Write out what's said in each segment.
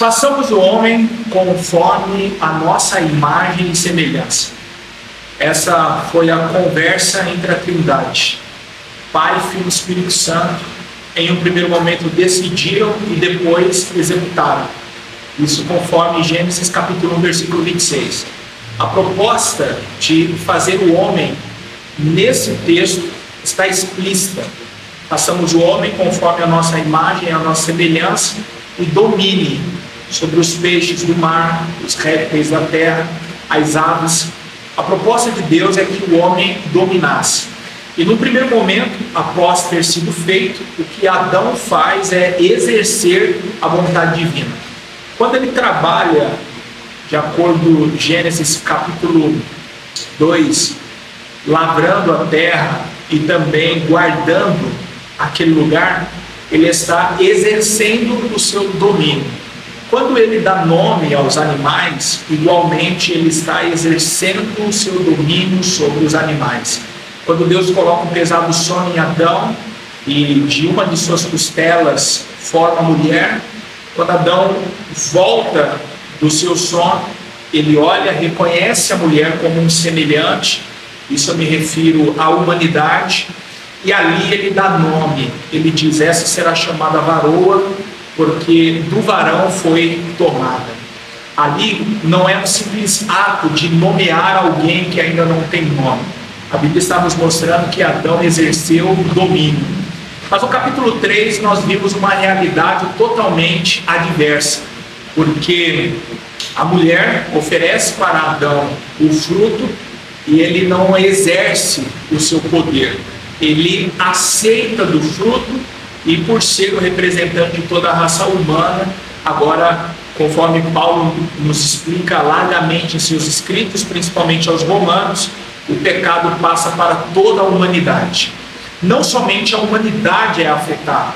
Façamos o homem conforme a nossa imagem e semelhança. Essa foi a conversa entre a Trindade. Pai, Filho e Espírito Santo, em um primeiro momento decidiram e depois executaram. Isso conforme Gênesis capítulo 1, versículo 26. A proposta de fazer o homem, nesse texto, está explícita. Façamos o homem conforme a nossa imagem e a nossa semelhança e domine sobre os peixes do mar, os répteis da terra, as aves. A proposta de Deus é que o homem dominasse. E no primeiro momento, após ter sido feito, o que Adão faz é exercer a vontade divina. Quando ele trabalha, de acordo com Gênesis capítulo 2, lavrando a terra e também guardando aquele lugar, ele está exercendo o seu domínio. Quando ele dá nome aos animais, igualmente ele está exercendo o seu domínio sobre os animais. Quando Deus coloca um pesado sono em Adão e de uma de suas costelas forma a mulher, quando Adão volta do seu sono, ele olha, reconhece a mulher como um semelhante, isso eu me refiro à humanidade, e ali ele dá nome, ele diz: essa será chamada varoa, porque do varão foi tomada. Ali não é um simples ato de nomear alguém que ainda não tem nome. A Bíblia está nos mostrando que Adão exerceu o domínio. Mas no capítulo 3 nós vimos uma realidade totalmente adversa, porque a mulher oferece para Adão o fruto e ele não exerce o seu poder. Ele aceita do fruto e, por ser o representante de toda a raça humana, agora, conforme Paulo nos explica largamente em seus escritos, principalmente aos Romanos, o pecado passa para toda a humanidade. Não somente a humanidade é afetada,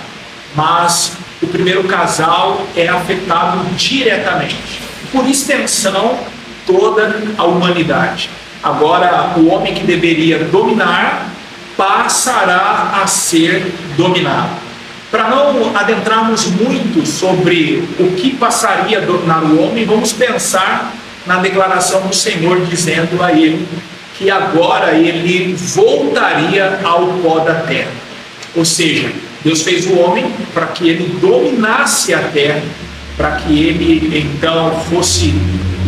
mas o primeiro casal é afetado diretamente. Por extensão, toda a humanidade. Agora, o homem que deveria dominar passará a ser dominado. Para não adentrarmos muito sobre o que passaria a dominar o homem, vamos pensar na declaração do Senhor dizendo a ele que agora ele voltaria ao pó da terra. Ou seja, Deus fez o homem para que ele dominasse a terra, para que ele então fosse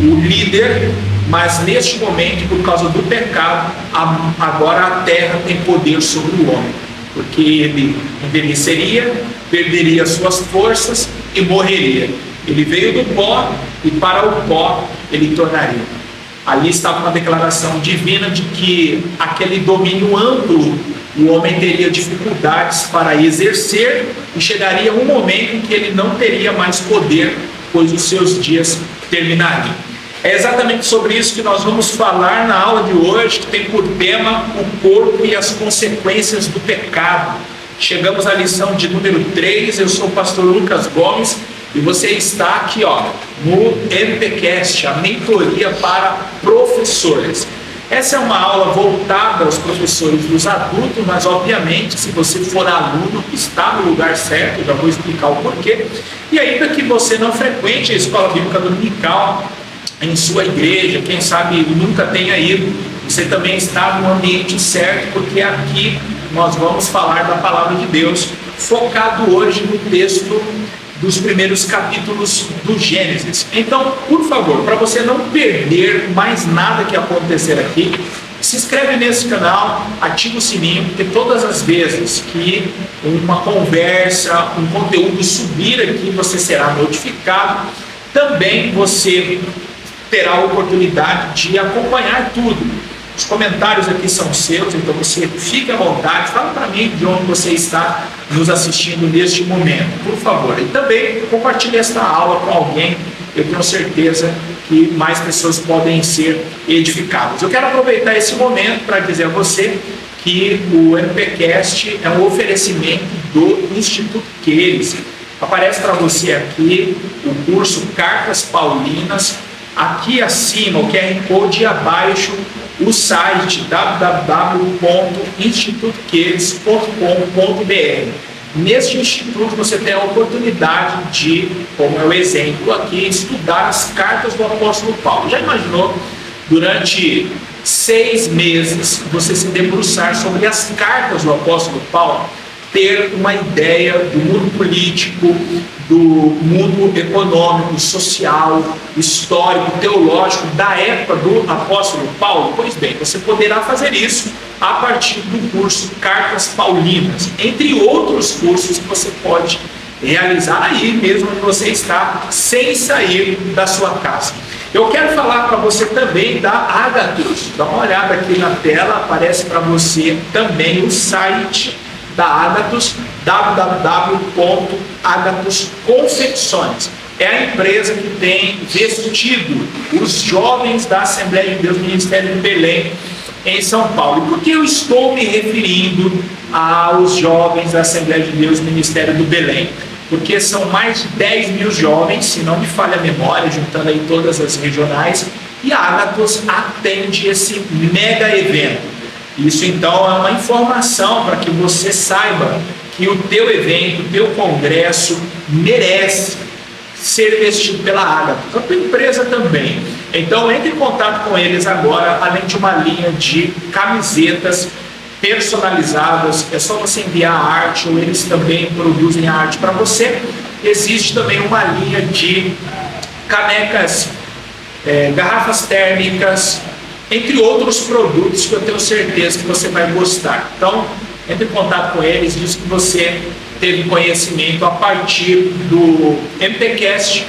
o líder, mas neste momento, por causa do pecado, agora a terra tem poder sobre o homem, porque ele envelheceria, perderia suas forças e morreria. Ele veio do pó e para o pó ele tornaria. Ali estava uma declaração divina de que aquele domínio amplo o homem teria dificuldades para exercer e chegaria um momento em que ele não teria mais poder, pois os seus dias terminariam. É exatamente sobre isso que nós vamos falar na aula de hoje, que tem por tema o corpo e as consequências do pecado. Chegamos à lição de número 3, eu sou o pastor Lucas Gomes e você está aqui no MPcast, a mentoria para professores. Essa é uma aula voltada aos professores dos adultos, mas obviamente se você for aluno está no lugar certo, já vou explicar o porquê. E ainda que você não frequente a escola bíblica dominical em sua igreja, quem sabe nunca tenha ido, você também está no ambiente certo, porque aqui nós vamos falar da palavra de Deus, focado hoje no texto dos primeiros capítulos do Gênesis. Então, por favor, para você não perder mais nada que acontecer aqui, se inscreve nesse canal, ativa o sininho, porque todas as vezes que uma conversa, um conteúdo subir aqui, você será notificado. Também você terá a oportunidade de acompanhar tudo. Os comentários aqui são seus, então você fique à vontade, fala para mim de onde você está nos assistindo neste momento, por favor. E também compartilhe esta aula com alguém, eu tenho certeza que mais pessoas podem ser edificadas. Eu quero aproveitar esse momento para dizer a você que o MPcast é um oferecimento do Instituto Queires. Aparece para você aqui o curso Cartas Paulinas, aqui acima, o QR Code, e abaixo o site www.institutoqueires.com.br. Neste instituto você tem a oportunidade de, como é o exemplo aqui, estudar as cartas do apóstolo Paulo. Já imaginou, durante 6 meses, você se debruçar sobre as cartas do apóstolo Paulo, ter uma ideia do mundo político, do mundo econômico, social, histórico, teológico da época do apóstolo Paulo? Pois bem, você poderá fazer isso a partir do curso Cartas Paulinas, entre outros cursos que você pode realizar aí mesmo onde você está, sem sair da sua casa. Eu quero falar para você também da Agathos. Dá uma olhada aqui na tela, aparece para você também o site da Agathos, www.agathosconfecções. É a empresa que tem vestido os jovens da Assembleia de Deus Ministério de Belém, em São Paulo. E por que eu estou me referindo aos jovens da Assembleia de Deus Ministério do Belém? Porque são mais de 10 mil jovens, se não me falha a memória, juntando aí todas as regionais, e a Agathos atende esse mega evento. Isso então é uma informação para que você saiba que o teu evento, o teu congresso merece ser vestido pela Agathos, a tua empresa também. Então entre em contato com eles agora, além de uma linha de camisetas personalizadas, é só você enviar a arte, ou eles também produzem a arte para você. Existe também uma linha de canecas, garrafas térmicas, entre outros produtos que eu tenho certeza que você vai gostar. Então, entre em contato com eles, diz que você teve conhecimento a partir do MPcast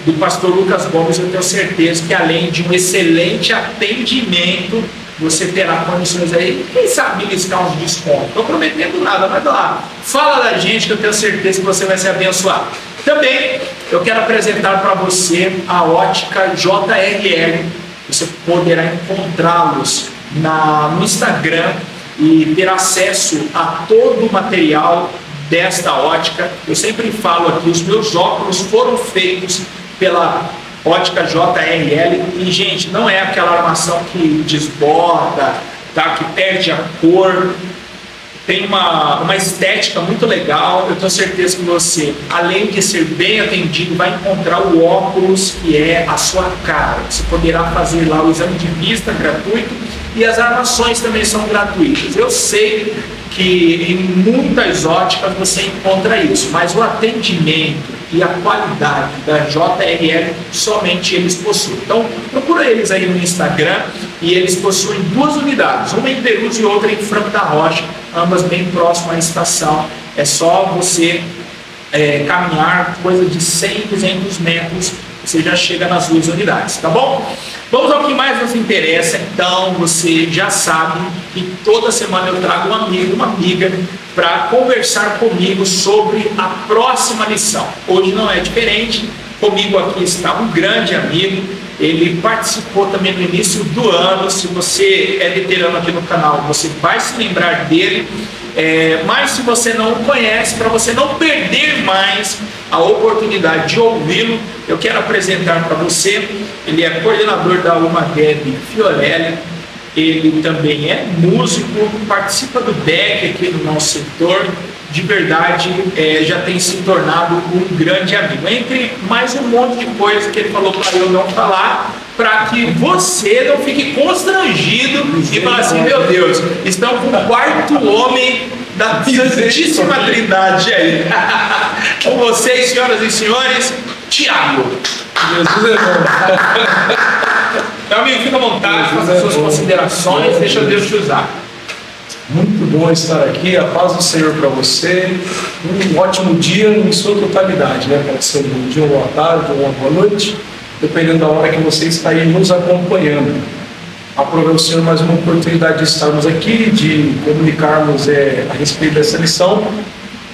do pastor Lucas Gomes. Eu tenho certeza que, além de um excelente atendimento, você terá condições aí, quem sabe beliscar uns descontos. Não estou prometendo nada, mas lá, fala da gente que eu tenho certeza que você vai ser abençoado. Também eu quero apresentar para você a ótica JRL. Você poderá encontrá-los no Instagram e ter acesso a todo o material desta ótica. Eu sempre falo aqui, os meus óculos foram feitos pela ótica JRL e, gente, não é aquela armação que desborda, tá? Que perde a cor. Tem uma estética muito legal. Eu tenho certeza que você, além de ser bem atendido, vai encontrar o óculos que é a sua cara. Você poderá fazer lá o exame de vista gratuito e as armações também são gratuitas. Eu sei que em muitas óticas você encontra isso, mas o atendimento e a qualidade da JRL somente eles possuem. Então procura eles aí no Instagram, e eles possuem 2 unidades, uma em Perus e outra em Franco da Rocha, ambas bem próximas à estação. É só você caminhar coisa de 100, 200 metros, você já chega nas 2 unidades, tá bom? Vamos ao que mais nos interessa. Então você já sabe que toda semana eu trago um amigo, uma amiga, para conversar comigo sobre a próxima lição. Hoje não é diferente. Comigo aqui está um grande amigo, ele participou também no início do ano. Se você é veterano aqui no canal, você vai se lembrar dele, mas se você não o conhece, para você não perder mais a oportunidade de ouvi-lo, eu quero apresentar para você. Ele é coordenador da UMADEB Fiorelli, ele também é músico, participa do BEC aqui no nosso setor. De verdade, já tem se tornado um grande amigo, entre mais um monte de coisa que ele falou para eu não falar, para que você não fique constrangido e fale assim: meu Deus, estão com o 4º homem da Santíssima Trindade aí. Com vocês, senhoras e senhores, Tiago. Jesus Meu amigo, fica à vontade, faça as suas considerações, deixa Deus te usar. Muito bom estar aqui, a paz do Senhor para você. Um ótimo dia em sua totalidade, né? Pode ser um bom dia, uma boa tarde, uma boa noite, dependendo da hora que você está aí nos acompanhando. Aprove ao Senhor mais uma oportunidade de estarmos aqui, de comunicarmos a respeito dessa lição.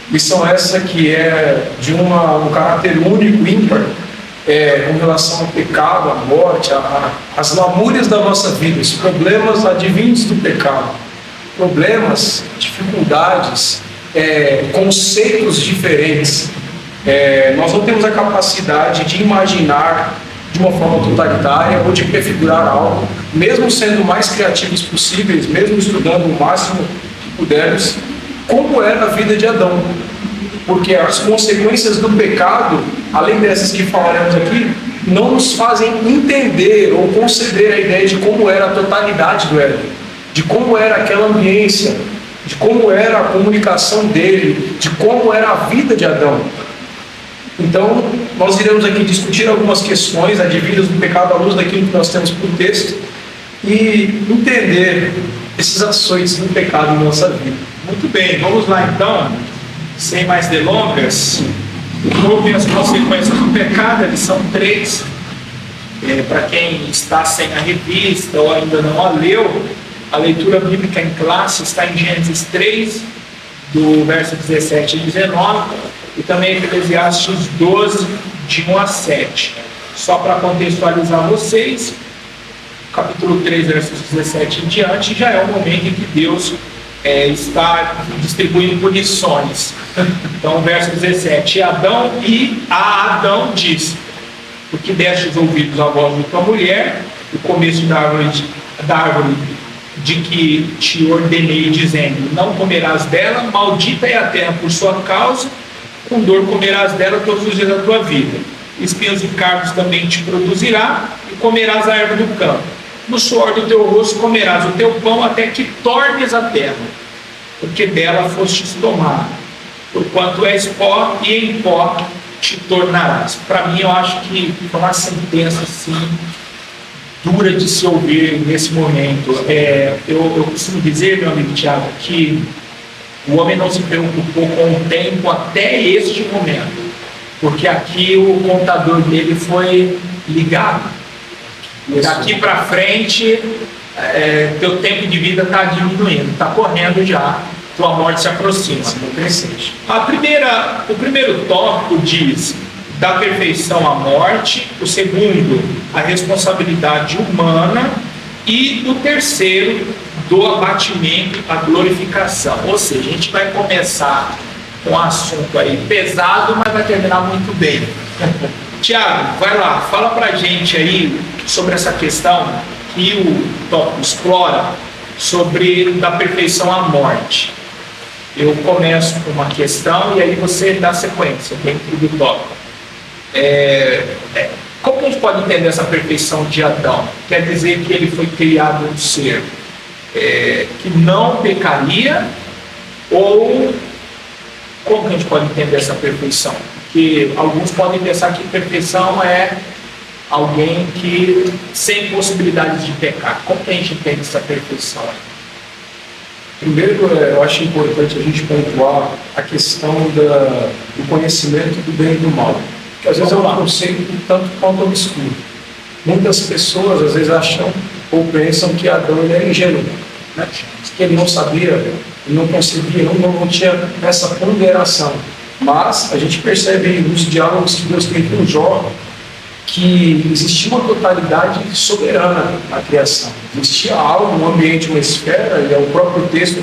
Lição essa que é de um caráter único, ímpar, com relação ao pecado, à morte, às lamúrias da nossa vida, os problemas advindos do pecado. Problemas, dificuldades, conceitos diferentes. Nós não temos a capacidade de imaginar de uma forma totalitária ou de prefigurar algo, mesmo sendo o mais criativos possíveis, mesmo estudando o máximo que pudermos, como era a vida de Adão. porque as consequências do pecado, além dessas que falaremos aqui, não nos fazem entender ou conceber a ideia de como era a totalidade do Éden, de como era aquela ambiência, de como era a comunicação dele, de como era a vida de Adão. Então, nós iremos aqui discutir algumas questões advindas do pecado à luz daquilo que nós temos por texto e entender esses açoites do pecado em nossa vida. Muito bem, vamos lá então, sem mais delongas. Houve as consequências do pecado, eles são 3. Para quem está sem a revista ou ainda não a leu, a leitura bíblica em classe está em Gênesis 3, do verso 17 e 19, e também Eclesiastes 12, de 1 a 7. Só para contextualizar vocês, capítulo 3, versos 17 em diante, já é o momento em que Deus está distribuindo punições. Então, verso 17: e a Adão disse: porque deste os ouvidos à voz de tua mulher, o começo da árvore de que te ordenei, dizendo: não comerás dela, maldita é a terra por sua causa, com dor comerás dela todos os dias da tua vida. Espinhos e cardos também te produzirá, e comerás a erva do campo. No suor do teu rosto comerás o teu pão, até que tornes a terra, porque dela fostes tomado. Porquanto és pó, e em pó te tornarás. Para mim, eu acho que foi uma sentença assim, dura de se ouvir nesse momento. Eu costumo dizer, meu amigo Tiago, que o homem não se preocupou com o tempo até este momento, porque aqui o contador dele foi ligado. Daqui para frente, teu tempo de vida está diminuindo, está correndo já, tua morte se aproxima. O primeiro tópico diz da perfeição à morte, o segundo, a responsabilidade humana, e o terceiro, do abatimento à glorificação. Ou seja, a gente vai começar com um assunto aí pesado, mas vai terminar muito bem. Tiago, vai lá, fala pra gente aí sobre essa questão que o tópico explora, sobre da perfeição à morte. Eu começo com uma questão e aí você dá sequência dentro do tópico. Como que a gente pode entender essa perfeição de Adão? Quer dizer que ele foi criado um ser que não pecaria, ou como que a gente pode entender essa perfeição? Porque alguns podem pensar que perfeição é alguém que sem possibilidades de pecar. Como que a gente entende essa perfeição? Primeiro, eu acho importante a gente pontuar a questão do conhecimento do bem e do mal, que às vezes é um conceito tanto quanto obscuro. Muitas pessoas às vezes acham ou pensam que Adão ele é ingênuo, né? Que ele não sabia, ele não concebia, não tinha essa ponderação. Mas a gente percebe nos diálogos que Deus tem com Jó que existia uma totalidade soberana na criação. Existia algo, um ambiente, uma esfera, e o próprio texto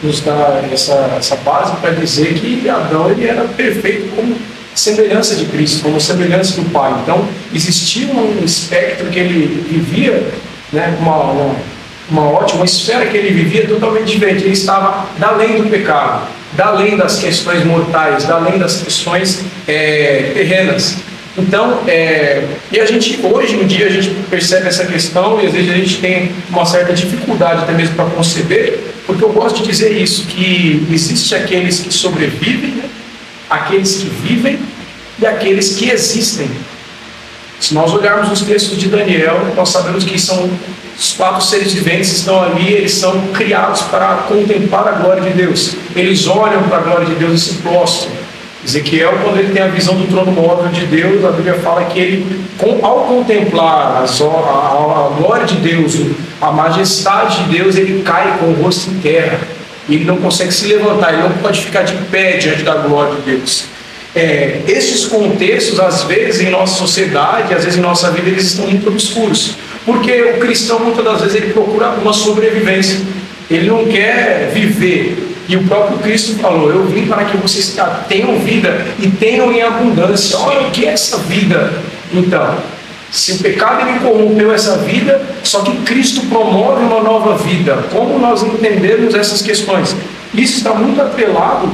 nos dá essa base para dizer que Adão ele era perfeito como semelhança de Cristo, como semelhança do Pai. Então, existia um espectro que ele vivia, né, uma esfera que ele vivia totalmente diferente. Ele estava além do pecado, além das questões mortais, além das questões terrenas. Então, e a gente, hoje em dia, a gente percebe essa questão e às vezes a gente tem uma certa dificuldade até mesmo para conceber, porque eu gosto de dizer isso, que existe aqueles que sobrevivem, né? Aqueles que vivem e aqueles que existem. Se nós olharmos os textos de Daniel, nós sabemos que são os 4 seres viventes que estão ali, eles são criados para contemplar a glória de Deus. Eles olham para a glória de Deus e se prostram. Ezequiel, quando ele tem a visão do trono móvel de Deus, a Bíblia fala que ele, ao contemplar a glória de Deus, a majestade de Deus, ele cai com o rosto em terra. E ele não consegue se levantar, ele não pode ficar de pé diante da glória de Deus. Esses contextos, às vezes, em nossa sociedade, às vezes em nossa vida, eles estão muito obscuros. Porque o cristão, muitas das vezes, ele procura uma sobrevivência. Ele não quer viver. E o próprio Cristo falou: eu vim para que vocês tenham vida e tenham em abundância. Olha o que é essa vida. Então, se o pecado ele corrompeu essa vida, só que Cristo promove uma nova vida. Como nós entendemos essas questões? Isso está muito atrelado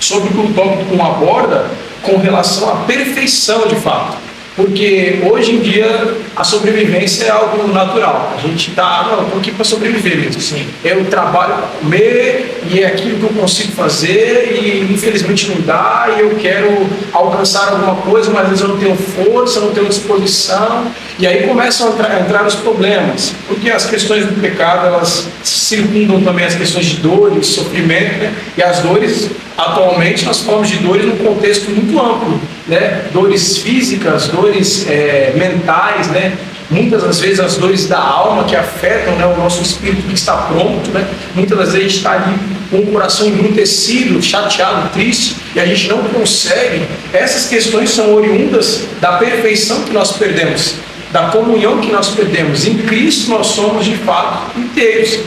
sobre o que o tópico aborda com relação à perfeição de fato. Porque hoje em dia a sobrevivência é algo natural. A gente estou aqui para sobreviver mesmo. Sim. Eu trabalho para comer e é aquilo que eu consigo fazer e infelizmente não dá e eu quero alcançar alguma coisa, mas às vezes eu não tenho força, não tenho disposição. E aí começam a entrar os problemas. Porque as questões do pecado, elas circundam também as questões de dores, sofrimento, né? E as dores, atualmente nós falamos de dores num contexto muito amplo, né? Dores físicas, dores mentais, né? Muitas das vezes as dores da alma que afetam, né, o nosso espírito que está pronto, né? Muitas das vezes a gente está ali com o coração embrutecido, chateado, triste, e a gente não consegue. Essas questões são oriundas da perfeição que nós perdemos, da comunhão que nós perdemos. Em Cristo nós somos de fato inteiros.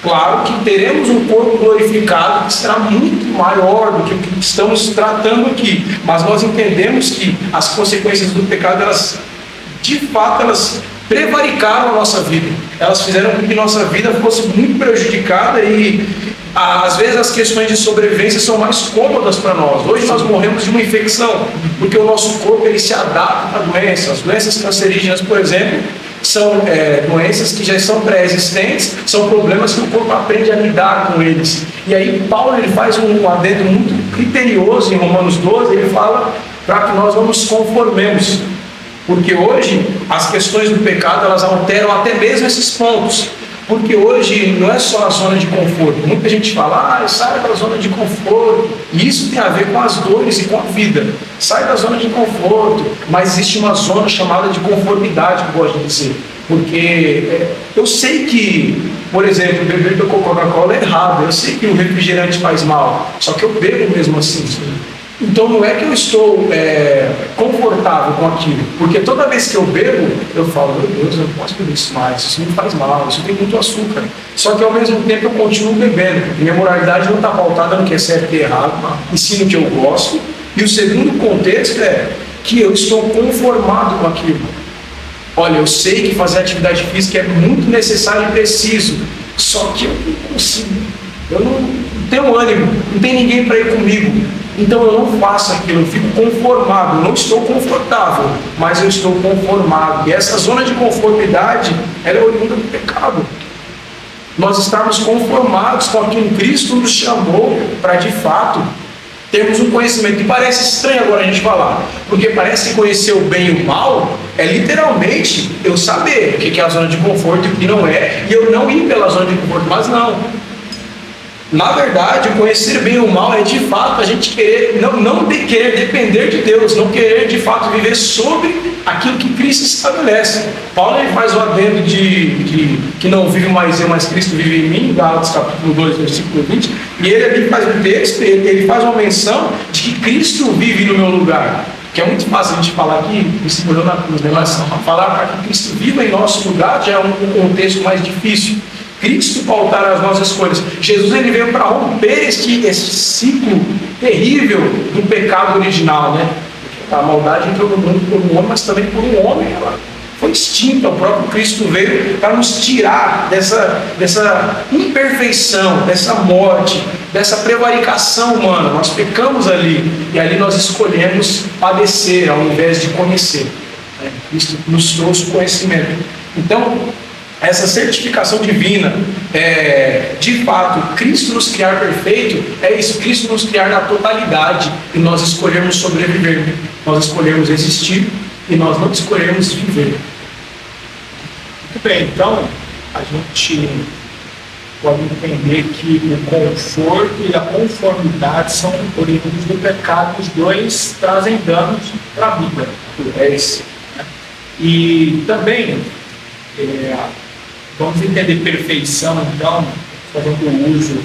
Claro que teremos um corpo glorificado que será muito maior do que o que estamos tratando aqui, mas nós entendemos que as consequências do pecado, elas, de fato, elas prevaricaram a nossa vida. Elas fizeram com que nossa vida fosse muito prejudicada e às vezes as questões de sobrevivência são mais cômodas para nós. Hoje nós morremos de uma infecção, porque o nosso corpo ele se adapta a doenças. As doenças cancerígenas, por exemplo, são doenças que já são pré-existentes, são problemas que o corpo aprende a lidar com eles. E aí Paulo ele faz um adendo muito criterioso em Romanos 12, ele fala para que nós não nos conformemos, porque hoje as questões do pecado elas alteram até mesmo esses pontos. Porque hoje não é só a zona de conforto. Muita gente fala, sai da zona de conforto. E isso tem a ver com as dores e com a vida. Sai da zona de conforto. Mas existe uma zona chamada de conformidade, que eu gosto de dizer. Porque eu sei que, por exemplo, beber da Coca-Cola é errado. Eu sei que o refrigerante faz mal. Só que eu bebo mesmo assim. Então não é que eu estou confortável com aquilo, porque toda vez que eu bebo, eu falo, meu Deus, eu não posso beber isso mais, isso me faz mal, isso tem muito açúcar. Só que ao mesmo tempo eu continuo bebendo, porque minha moralidade não está pautada no que é certo e errado, ensino que eu gosto. E o segundo contexto é que eu estou conformado com aquilo. Olha, eu sei que fazer atividade física é muito necessário e preciso, só que eu não consigo, eu não tenho ânimo, não tem ninguém para ir comigo. Então eu não faço aquilo, eu fico conformado, eu não estou confortável, mas eu estou conformado. E essa zona de conformidade, ela é oriunda do pecado. Nós estamos conformados com aquilo que Cristo nos chamou para de fato termos um conhecimento. E parece estranho agora a gente falar, porque parece que conhecer o bem e o mal é literalmente eu saber o que é a zona de conforto e o que não é, e eu não ir pela zona de conforto, mas não. Na verdade, o conhecer bem o mal é de fato a gente querer, não querer depender de Deus, não querer de fato viver sobre aquilo que Cristo estabelece. Paulo ele faz o adendo de que não vive mais eu, mas Cristo vive em mim, Gálatas capítulo 2, versículo 20, e ele ali faz um texto, ele faz uma menção de que Cristo vive no meu lugar. Que é muito fácil a gente falar aqui, Cristo morreu na cruz, né? Mas falar para que Cristo viva em nosso lugar já é um contexto mais difícil. Cristo pautar as nossas escolhas. Jesus ele veio para romper esse ciclo terrível do pecado original, né? A maldade entrou no mundo por um homem, mas também por um homem ela foi extinta. O próprio Cristo veio para nos tirar dessa imperfeição, dessa morte, dessa prevaricação humana. Nós pecamos ali e ali nós escolhemos padecer ao invés de conhecer. Cristo nos trouxe conhecimento. Então, essa certificação divina, de fato, Cristo nos criar perfeito, é isso, Cristo nos criar na totalidade, e nós escolhemos sobreviver, nós escolhemos existir, e nós não escolhemos viver. Muito bem, então, a gente pode entender que o conforto e a conformidade são oriundos do pecado, os dois trazem danos para a vida. É isso. E também, vamos entender perfeição, então, fazendo uso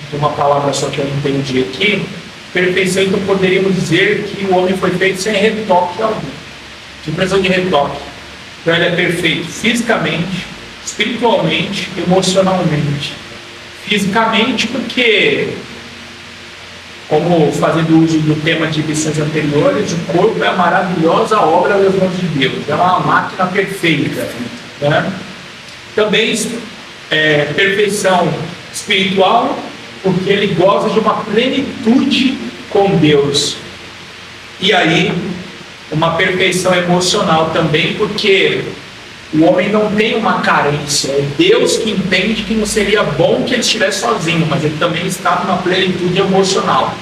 de uma palavra só que eu entendi aqui. Perfeição, então, poderíamos dizer que o homem foi feito sem retoque algum, sem precisão de retoque. Então, ele é perfeito fisicamente, espiritualmente, emocionalmente. Fisicamente, porque, como fazendo uso do tema de lições anteriores, o corpo é a maravilhosa obra das mãos de Deus, é uma máquina perfeita, né? Também perfeição espiritual, porque ele goza de uma plenitude com Deus. E aí, uma perfeição emocional também, porque o homem não tem uma carência. É Deus que entende que não seria bom que ele estivesse sozinho, mas ele também está numa plenitude emocional.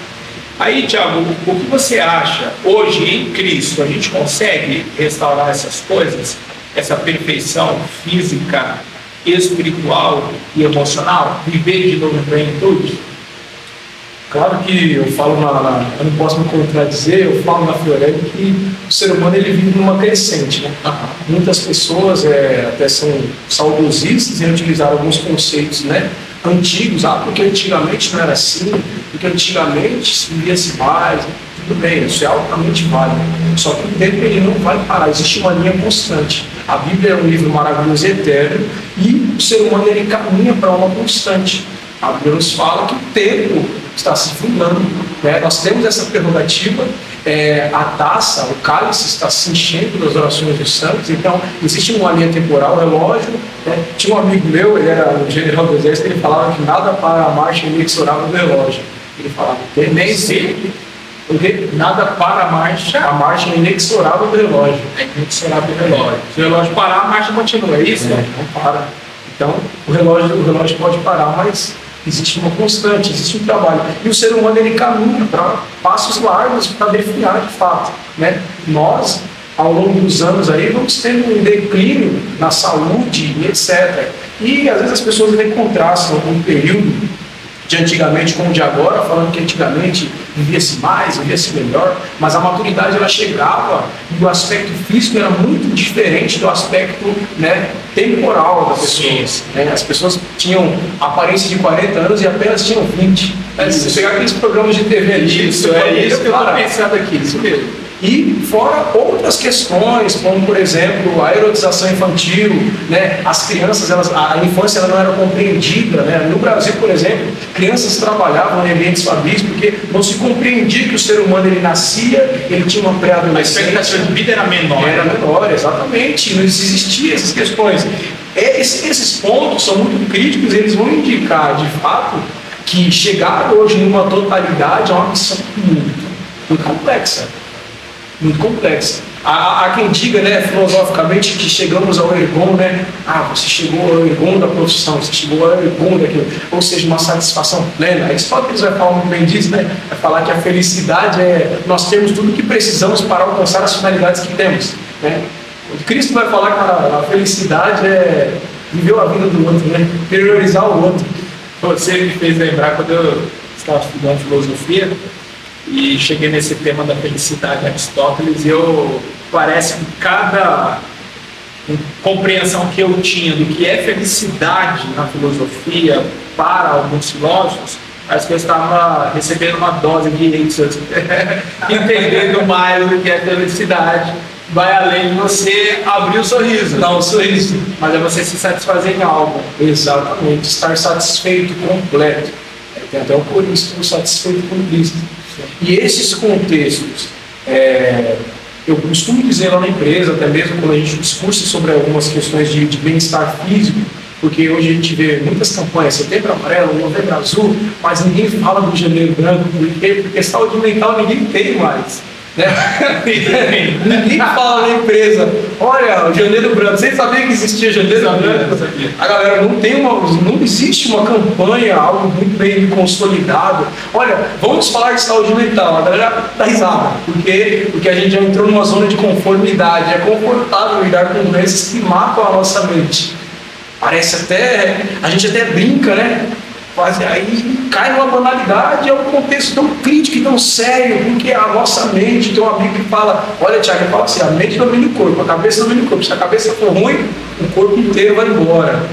Aí, Tiago, o que você acha? Hoje, em Cristo, a gente consegue restaurar essas coisas? Essa perfeição física, espiritual e emocional? Viver de novo em plenitude? Claro que eu falo eu não posso me contradizer, eu falo na Fiorelli que o ser humano ele vive numa crescente, né? Muitas pessoas até são saudosistas em utilizar alguns conceitos, né, antigos, porque antigamente não era assim, porque antigamente se vivia-se mais, tudo bem, isso é altamente válido, só que o tempo ele não vai parar, existe uma linha constante. A Bíblia é um livro maravilhoso e eterno, e o ser humano ele caminha para uma constante. A Bíblia nos fala que o tempo está se fundando, né? Nós temos essa prerrogativa, a taça, o cálice está se enchendo das orações dos santos, então existe uma linha temporal, relógio, né? Tinha um amigo meu, ele era um general do exército, ele falava que nada para a marcha inexorável do relógio. Ele falava, nem sempre, porque nada para a marcha inexorável do relógio. É inexorável do relógio. Se o relógio parar, a marcha continua, é isso? Não para. Então, o relógio pode parar, mas existe uma constante, existe um trabalho. E o ser humano ele caminha para passos largos para definhar de fato, né? Nós, ao longo dos anos aí, vamos tendo um declínio na saúde e etc. E às vezes as pessoas contrastam um período de antigamente com o de agora, falando que antigamente vivia-se mais, vivia-se melhor, mas a maturidade ela chegava e o aspecto físico era muito diferente do aspecto, né, temporal da pessoa. Né? As pessoas tinham aparência de 40 anos e apenas tinham 20. Né? Se você pegar aqueles programas de TV ali, isso que eu estou pensando aqui, isso mesmo. E fora outras questões, como por exemplo a erotização infantil, né? As crianças, a infância ela não era compreendida, né? No Brasil, por exemplo, crianças trabalhavam em ambientes fabris porque não se compreendia que o ser humano ele nascia, ele tinha uma pré-adolescência. A expectativa de vida era menor. Era menor, exatamente. Não existiam essas questões. Esses pontos são muito críticos, eles vão indicar de fato que chegar hoje numa totalidade é uma missão muito complexa. Muito complexa. Há quem diga, né, filosoficamente, que chegamos ao ergon, né? Você chegou ao ergon da profissão, você chegou ao ergon daquilo, ou seja, uma satisfação plena. Aristóteles vai falar muito bem disso, né? Vai falar que a felicidade nós temos tudo o que precisamos para alcançar as finalidades que temos, né? O Cristo vai falar que a felicidade é viver a vida do outro, né? Priorizar o outro. Você me fez lembrar quando eu estava estudando filosofia, e cheguei nesse tema da felicidade de Aristóteles, parece que cada compreensão que eu tinha do que é felicidade na filosofia para alguns filósofos, parece que eu estava recebendo uma dose de Eichmann, entendendo mais do que é felicidade. Vai além de você abrir o sorriso, dar um sorriso, mas é você se satisfazer em algo. Exatamente, estar satisfeito, completo. Tem até o Coríntios, estou satisfeito com Cristo. E esses contextos, eu costumo dizer lá na empresa, até mesmo quando a gente discute sobre algumas questões de bem-estar físico, porque hoje a gente vê muitas campanhas, Setembro Amarelo, Novembro Azul, mas ninguém fala do Janeiro Branco, porque saúde mental ninguém tem mais. Né? Ninguém fala na empresa, olha, o Janeiro Branco, vocês sabiam que existia Janeiro Branco? A galera não existe uma campanha, algo muito bem consolidado. Olha, vamos falar de saúde mental, a galera dá risada, porque a gente já entrou numa zona de conformidade, é confortável lidar com doenças que matam a nossa mente. Parece até, a gente até brinca, né? Aí cai numa banalidade, é um contexto tão crítico e tão sério, porque a nossa mente, tem um amigo que fala, olha Tiago, ele fala assim, a mente domina o corpo, a cabeça domina o corpo, se a cabeça for ruim, o corpo inteiro vai embora.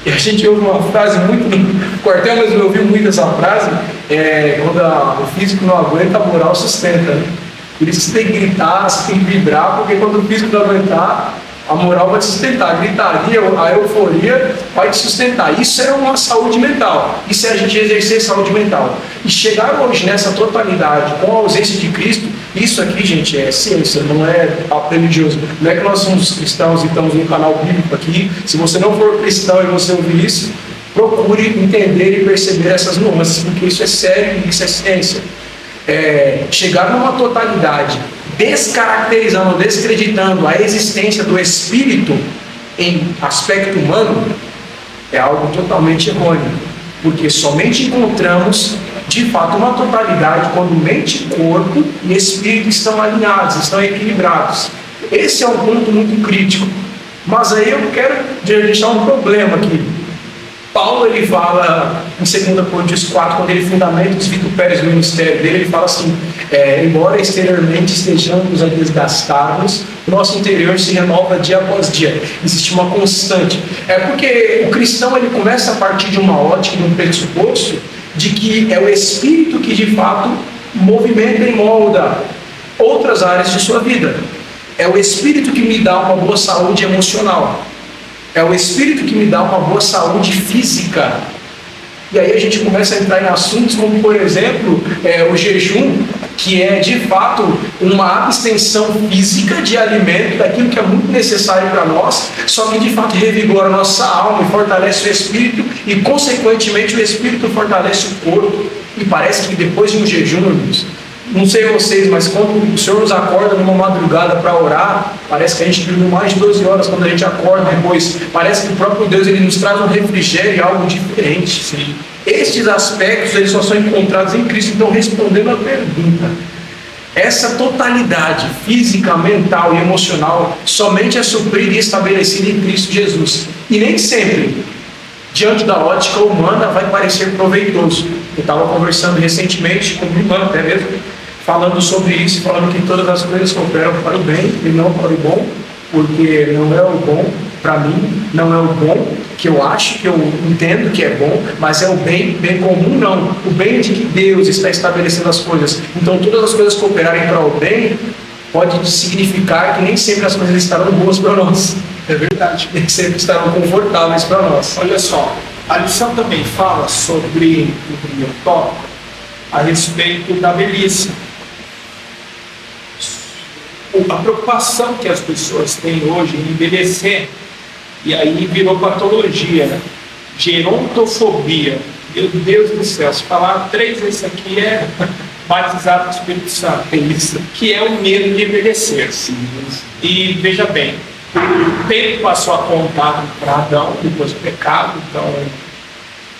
E a gente ouve uma frase muito, no quartel mesmo eu ouvi muito essa frase, quando o físico não aguenta, a moral sustenta, né? Por isso você tem que gritar, você tem que vibrar, porque quando o físico não aguentar, a moral vai te sustentar, a gritaria, a euforia vai te sustentar. Isso é uma saúde mental, isso é a gente exercer saúde mental. E chegar hoje nessa totalidade, com a ausência de Cristo, isso aqui, gente, é ciência, não é papo religioso. Não é que nós somos cristãos e estamos num canal bíblico aqui. Se você não for cristão e você ouvir isso, procure entender e perceber essas nuances, porque isso é sério e isso é ciência. Chegar numa totalidade descaracterizando, descreditando a existência do espírito em aspecto humano é algo totalmente errôneo, porque somente encontramos de fato uma totalidade quando mente, corpo e espírito estão alinhados, estão equilibrados. Esse é um ponto muito crítico. Mas aí eu quero deixar um problema aqui. Paulo, ele fala em 2 Coríntios 4, quando ele fundamenta os vitupérios do ministério dele, ele fala assim: embora exteriormente estejamos a desgastar-nos, o nosso interior se renova dia após dia. Existe uma constante. Porque o cristão, ele começa a partir de uma ótica, de um pressuposto, de que é o Espírito que de fato movimenta e molda outras áreas de sua vida. É o Espírito que me dá uma boa saúde emocional. É o Espírito que me dá uma boa saúde física. E aí a gente começa a entrar em assuntos como, por exemplo, o jejum, que é de fato uma abstenção física de alimento, daquilo que é muito necessário para nós, só que de fato revigora a nossa alma e fortalece o Espírito, e consequentemente o Espírito fortalece o corpo. E parece que depois de um jejum, irmãos, não sei vocês, mas quando o Senhor nos acorda numa madrugada para orar, parece que a gente dormiu mais de 12 horas quando a gente acorda depois. Parece que o próprio Deus, ele nos traz um refrigério, algo diferente. Sim. Estes aspectos, eles só são encontrados em Cristo. Então, respondendo a pergunta, essa totalidade física, mental e emocional somente é suprida e estabelecida em Cristo Jesus. E nem sempre, diante da ótica humana, vai parecer proveitoso. Eu estava conversando recentemente com um irmão, até mesmo, falando sobre isso, falando que todas as coisas cooperam para o bem e não para o bom, porque não é o bom para mim, não é o bom que eu acho, que eu entendo que é bom, mas é o bem comum, não. O bem é de que Deus está estabelecendo as coisas. Então, todas as coisas cooperarem para o bem pode significar que nem sempre as coisas estarão boas para nós. É verdade. Nem sempre estarão confortáveis para nós. Olha só, a lição também fala sobre o primeiro tópico a respeito da velhice. A preocupação que as pessoas têm hoje em envelhecer, e aí virou patologia, né? Gerontofobia. Meu Deus do céu, se falar 3 vezes aqui é batizado com o Espírito Santo, que é o medo de envelhecer. Sim. E veja bem, o tempo passou a contar para Adão depois do pecado, então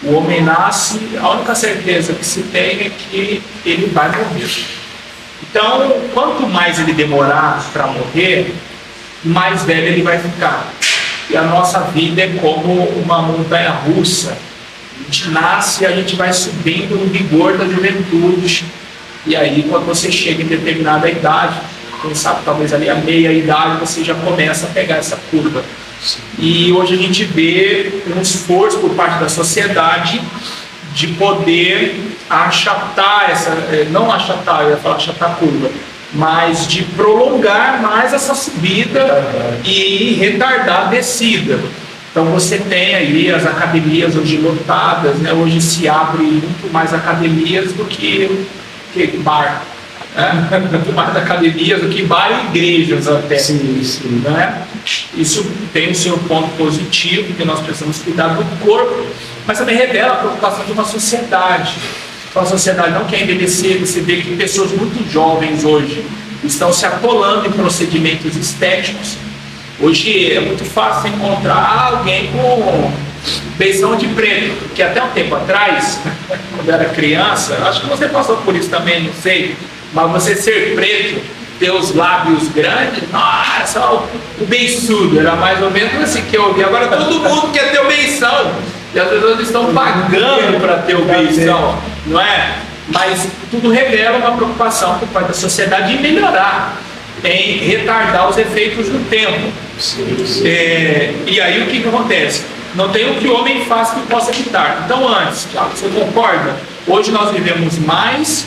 o homem nasce, a única certeza que se tem é que ele vai morrer. Então, quanto mais ele demorar para morrer, mais velho ele vai ficar. E a nossa vida é como uma montanha russa. A gente nasce e a gente vai subindo no vigor da juventude. E aí, quando você chega em determinada idade, quem sabe talvez ali a meia idade, você já começa a pegar essa curva. E hoje a gente vê um esforço por parte da sociedade de poder achatar não achatar, eu ia falar achatar a curva, mas de prolongar mais essa subida e retardar a descida. Então você tem aí as academias hoje lotadas, né? Hoje se abre muito mais academias do que bar. Muito mais academias do que bar e igrejas até. Sim. Né? Isso tem o seu ponto positivo, que nós precisamos cuidar do corpo, mas também revela a preocupação de uma sociedade. Então, a sociedade não quer envelhecer. Você vê que pessoas muito jovens hoje estão se atolando em procedimentos estéticos. Hoje é muito fácil encontrar alguém com beição de preto, que até um tempo atrás, quando eu era criança, acho que você passou por isso também, não sei, mas você ser preto, ter os lábios grandes, nossa, o beiçudo, era mais ou menos assim que eu ouvi. Agora todo mundo quer ter o beição, e as pessoas estão pagando para ter o beição, não é? Mas tudo revela uma preocupação por parte da sociedade em melhorar, em retardar os efeitos do tempo. E aí o que acontece? Não tem o que o homem faça que possa evitar. Então antes, Thiago, você concorda? Hoje nós vivemos mais,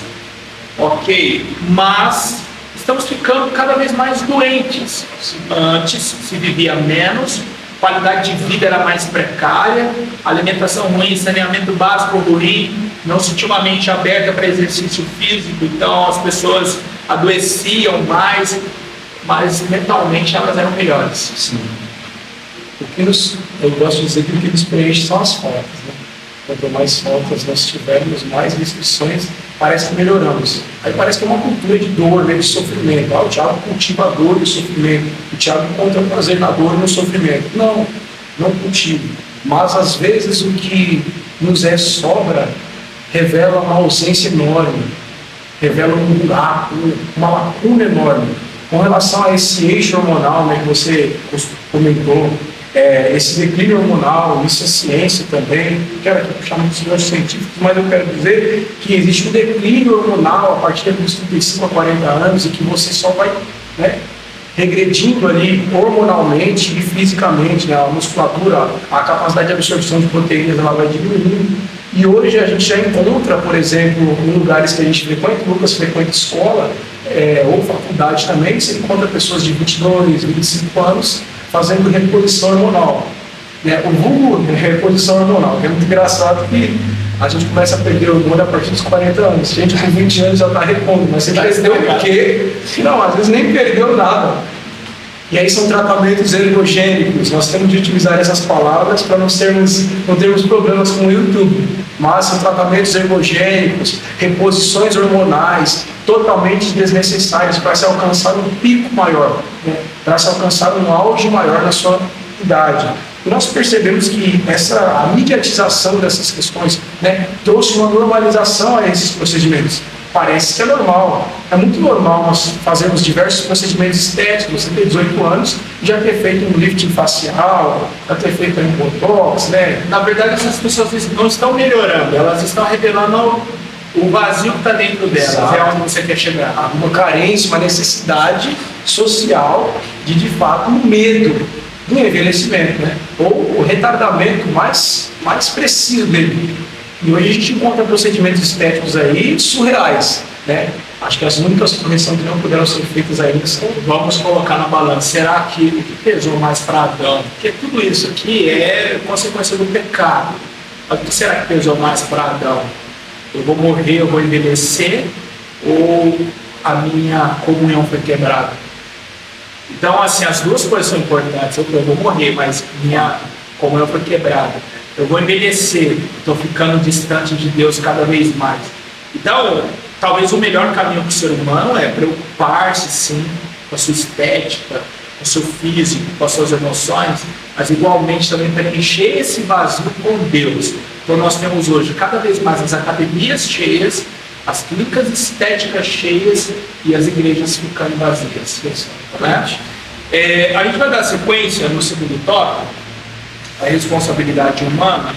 ok, mas estamos ficando cada vez mais doentes. Antes se vivia menos, qualidade de vida era mais precária, alimentação ruim, saneamento básico ruim, não se tinha uma mente aberta para exercício físico, então as pessoas adoeciam mais, mas mentalmente elas eram melhores. Sim. Eu gosto de dizer que o que nos preenche são as faltas, né? Quanto mais faltas nós tivermos, mais restrições, parece que melhoramos. Aí parece que é uma cultura de dor, né, de sofrimento. O Tiago cultiva a dor e o sofrimento. O Tiago encontra prazer na dor e no sofrimento. Não, não cultivo. Mas às vezes o que nos sobra revela uma ausência enorme, revela um buraco, uma lacuna enorme. Com relação a esse eixo hormonal, né, que você comentou, esse declínio hormonal, isso é ciência também, quero aqui puxar muitos senhores científicos, mas eu quero dizer que existe um declínio hormonal a partir dos 35 a 40 anos e que você só vai, né, regredindo ali hormonalmente e fisicamente, né, a musculatura, a capacidade de absorção de proteínas ela vai diminuindo. E hoje a gente já encontra, por exemplo, em lugares que a gente frequenta, o Lucas frequenta escola ou faculdade também, você encontra pessoas de 22, 25 anos fazendo reposição hormonal. O vulgo é reposição hormonal, que é muito engraçado que a gente começa a perder o hormônio a partir dos 40 anos. A gente com 20 anos já está repondo, mas você perdeu o quê? Não, às vezes nem perdeu nada. E aí são tratamentos ergogênicos. Nós temos de utilizar essas palavras para não termos problemas com o YouTube. Mas são tratamentos ergogênicos, reposições hormonais, totalmente desnecessárias para se alcançar um pico maior, né? Para se alcançar um auge maior na sua idade. E nós percebemos que a mediatização dessas questões, né, trouxe uma normalização a esses procedimentos. Parece que é normal. É muito normal nós fazermos diversos procedimentos estéticos. Você tem 18 anos e já ter feito um lifting facial, já ter feito um botox, né? Na verdade, essas pessoas não estão melhorando, elas estão revelando o vazio que está dentro delas. Exato. É onde você quer chegar. Uma carência, uma necessidade social de fato, um medo do envelhecimento, né? Ou o retardamento mais preciso dele. E hoje a gente encontra procedimentos estéticos aí surreais, né? Acho que as únicas correções que não puderam ser feitas ainda são... Vamos colocar na balança. Será que o que pesou mais para Adão? Porque tudo isso aqui é consequência do pecado. O que será que pesou mais para Adão? Eu vou morrer, eu vou envelhecer, ou a minha comunhão foi quebrada? Então, assim, as duas coisas são importantes. Eu vou morrer, mas minha comunhão foi quebrada. Eu vou envelhecer, estou ficando distante de Deus cada vez mais. Então, talvez o melhor caminho para o ser humano é preocupar-se, sim, com a sua estética, com o seu físico, com as suas emoções, mas igualmente também preencher esse vazio com Deus. Então, nós temos hoje cada vez mais as academias cheias, as clínicas estéticas cheias e as igrejas ficando vazias. Né? A gente vai dar sequência no segundo tópico, a responsabilidade humana.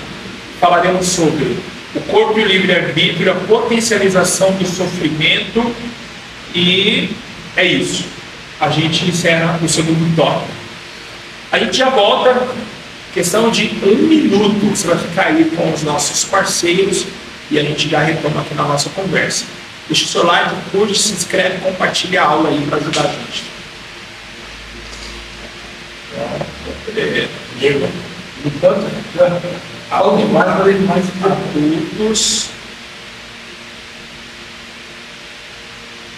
Falaremos sobre o corpo e o livre-arbítrio, a potencialização do sofrimento, e é isso. A gente encerra o segundo tópico. A gente já volta, questão de 1 minuto, você vai ficar aí com os nossos parceiros e a gente já retoma aqui na nossa conversa. Deixa o seu like, curte, se inscreve, compartilha a aula aí para ajudar a gente. Enquanto aula demais, cada vez mais Adultos.